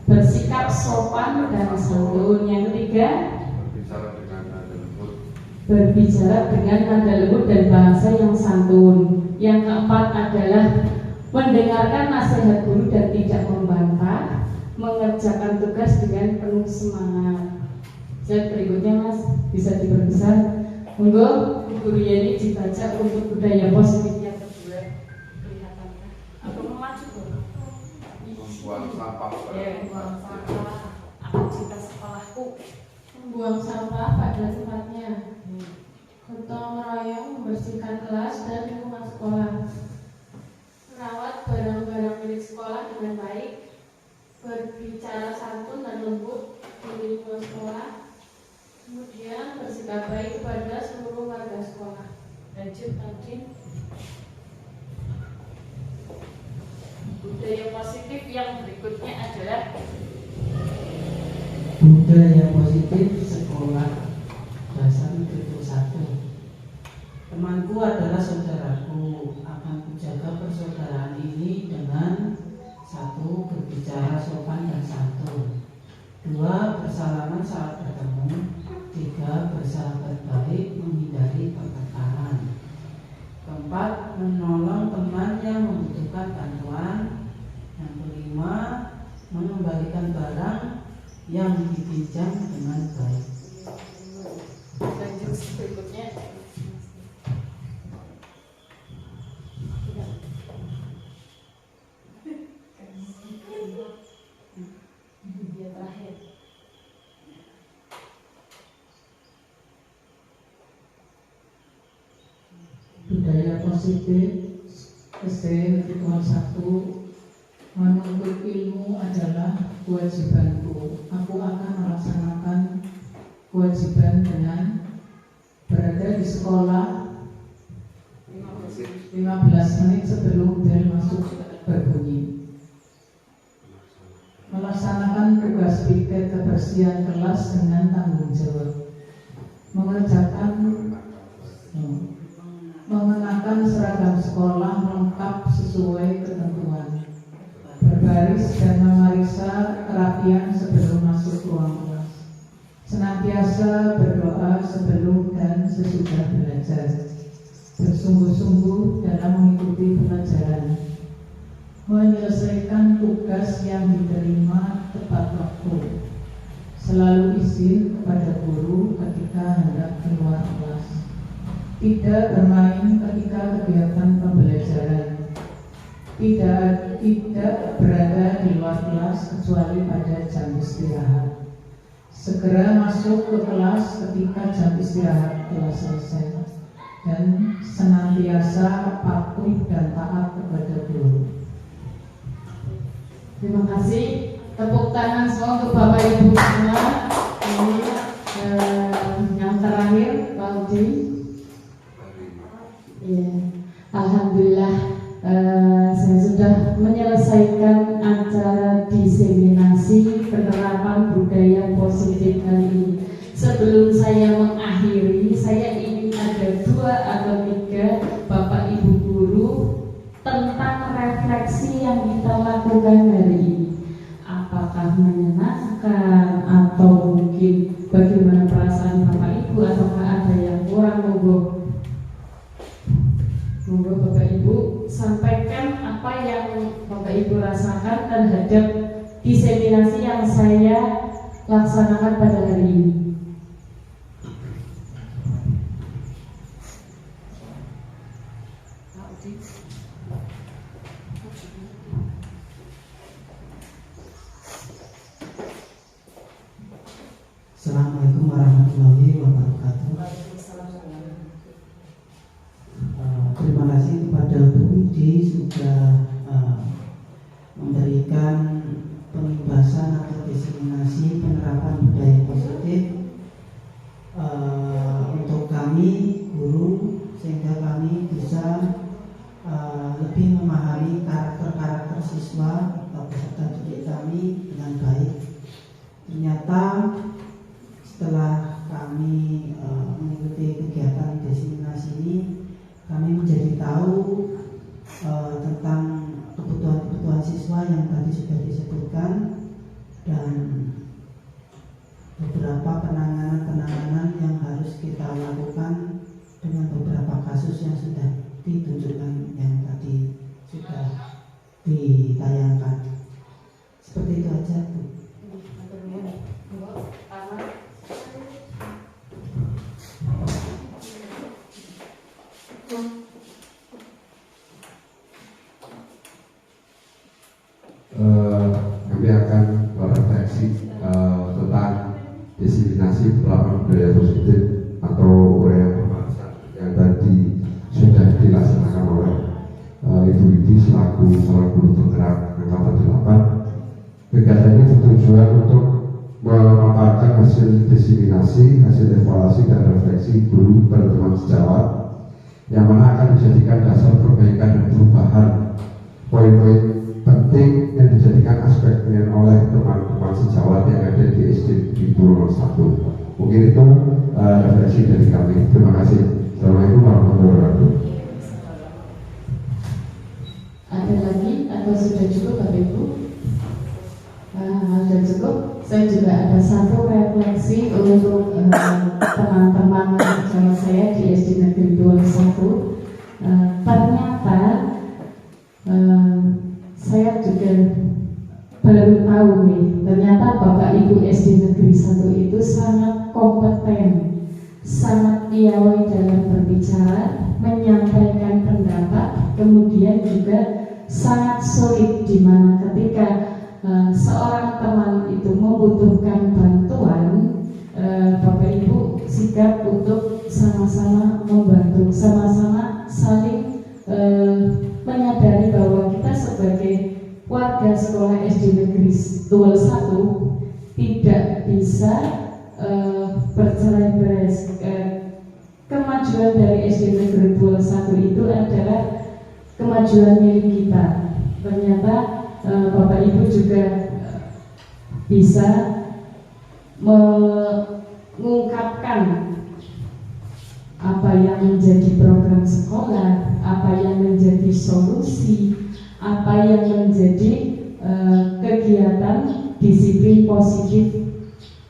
bersikap sopan dan santun. Yang ketiga, berbicara dengan nada lembut dan bahasa yang santun. Yang keempat adalah mendengarkan nasihat guru dan tidak membantah, mengerjakan tugas dengan penuh semangat. Slide berikutnya Mas, bisa diperbesar. Monggo Guru Yeni dibaca untuk budaya positif yang kedua. Kelihatannya atau maju membuang sampah. Membuang sampah. Aktivitas sekolahku membuang sampah pada tempatnya. Gotong royong membersihkan kelas dan lingkungan sekolah. Merawat barang-barang milik sekolah dengan baik. Berbicara santun dan lembut di lingkungan sekolah. Kemudian bersikap baik kepada seluruh warga sekolah. Lanjut tadi. Budaya positif yang berikutnya adalah budaya positif sekolah dasar Negeri 1. Temanku adalah saudaraku, akan kujaga persaudaraan ini dengan 1. Berbicara sopan dan santun. 2. Bersalaman saat bertemu. 3. Bersahabat baik, menghindari pertengkaran. 4. Menolong teman yang membutuhkan bantuan. Yang kelima, mengembalikan barang yang dipinjam dengan baik. lanjut berikutnya. Dia terakhir. Budaya positif SD Negeri 1. Menuntut ilmu adalah kewajibanku. Aku akan melaksanakan kewajiban dengan berada di sekolah 15 menit sebelum bel masuk berbunyi. Melaksanakan tugas piket kebersihan kelas dengan tanggung jawab. Mengenakan seragam sekolah lengkap sesuai ketentuan. Berbaris dan memeriksa kerapian sebelum masuk ruang kelas. Senantiasa berdoa sebelum dan sesudah belajar. Bersungguh-sungguh dalam mengikuti pelajaran. Menyelesaikan tugas yang diterima tepat waktu. Selalu izin kepada guru ketika hendak keluar kelas. Tidak bermain ketika kegiatan pembelajaran. Tidak tidak berada di luar kelas kecuali pada jam istirahat. Segera masuk ke kelas ketika jam istirahat telah selesai dan senantiasa patuh dan taat kepada guru. Terima kasih. Tepuk tangan semua untuk Bapak Ibu semua. Ini yang terakhir, Pak Udi. Ya, alhamdulillah saya sudah menyelesaikan acara diseminasi penerapan budaya positif kali ini. Sebelum saya mengakhiri, saya ingin ada 2 atau 3 Bapak Ibu guru tentang refleksi yang kita lakukan hari ini. Apakah menyenangkan atau mungkin bagaimana perasaan Bapak Ibu, ataukah ada yang kurang? Monggo Bapak Ibu sampaikan apa yang Bapak Ibu rasakan terhadap diseminasi yang saya laksanakan pada hari ini. Assalamualaikum warahmatullahi wabarakatuh. Terima kasih kepada Bu Widi sudah memberikan pembahasan atau diseminasi penerapan budaya positif untuk kami guru, sehingga kami bisa lebih memahami karakter-karakter siswa atau peserta didik kami dengan baik. Ternyata setelah kami mengikuti kegiatan diseminasi ini, kami menjadi tahu tentang kebutuhan-kebutuhan siswa yang tadi sudah disebutkan, dan beberapa penanganan yang harus kita lakukan dengan beberapa kasus yang sudah ditunjukkan yang tadi sudah ditayangkan. Seperti itu aja, Bu. Kami akan merefleksi tentang diseminasi penerapan budaya positif atau yang tadi sudah dilaksanakan oleh Ibu Widi selaku seorang guru penggerak Angkatan 8. Kegiatan ini bertujuan untuk memaparkan hasil diseminasi, hasil evaluasi dan refleksi guru pada teman sejawat, yang mana akan dijadikan dasar perbaikan dan perubahan poin-poin penting yang dijadikan aspek oleh teman-teman sejawat yang ada di SD di Pulau 1. Mungkin itu refleksi dari kami. Terima kasih. Assalamualaikum warahmatullahi wabarakatuh. Ada lagi atau sudah cukup Bapak Ibu? Sudah cukup. Saya juga ada satu refleksi untuk teman-teman sejawat saya di SD Negeri 21. Ternyata saya juga baru tahu nih, ternyata Bapak Ibu SD Negeri 1 itu sangat kompeten, sangat piawai dalam berbicara, menyampaikan pendapat, kemudian juga sangat solid di mana ketika seorang teman itu membutuhkan bantuan, Bapak Ibu sigap untuk sama-sama membantu, sama-sama saling menyadari bahwa kita sebagai warga sekolah SD Negeri 21 tidak bisa bercerai-berai. Kemajuan dari SD Negeri 21 itu adalah kemajuan milik kita. Ternyata Bapak Ibu juga bisa mengungkapkan apa yang menjadi program sekolah, apa yang menjadi solusi, apa yang menjadi kegiatan disiplin positif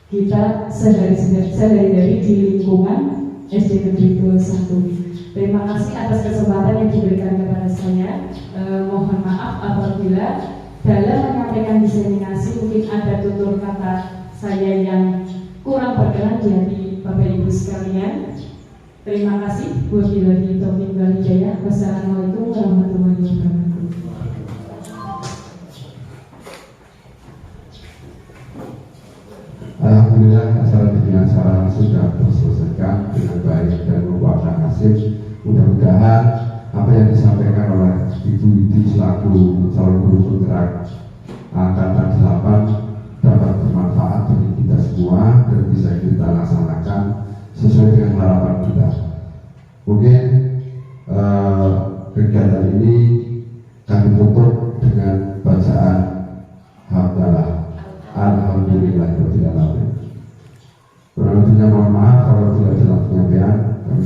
kita sehari-hari di lingkungan SD Negeri 21. Terima kasih atas kesempatan yang diberikan kepada saya. Mohon maaf apabila dalam menyampaikan diseminasi mungkin ada tutur kata saya yang kurang berkenan di hati Bapak Ibu sekalian. Terima kasih. Wabillahi taufiq wal hidayah. Wassalamualaikum warahmatullahi wabarakatuh. nasib. Mudah-mudahan apa yang disampaikan oleh Ibu Widi selaku calon guru penggerak angkatan 8 dapat bermanfaat bagi kita semua dan bisa kita laksanakan sesuai dengan harapan kita. Mungkin kegiatan ini kami tutup dengan bacaan hamdalah. Alhamdulillahirabbil alamin. Kurang lebihnya mohon maaf kalau tidak dalam penyampaian. Kami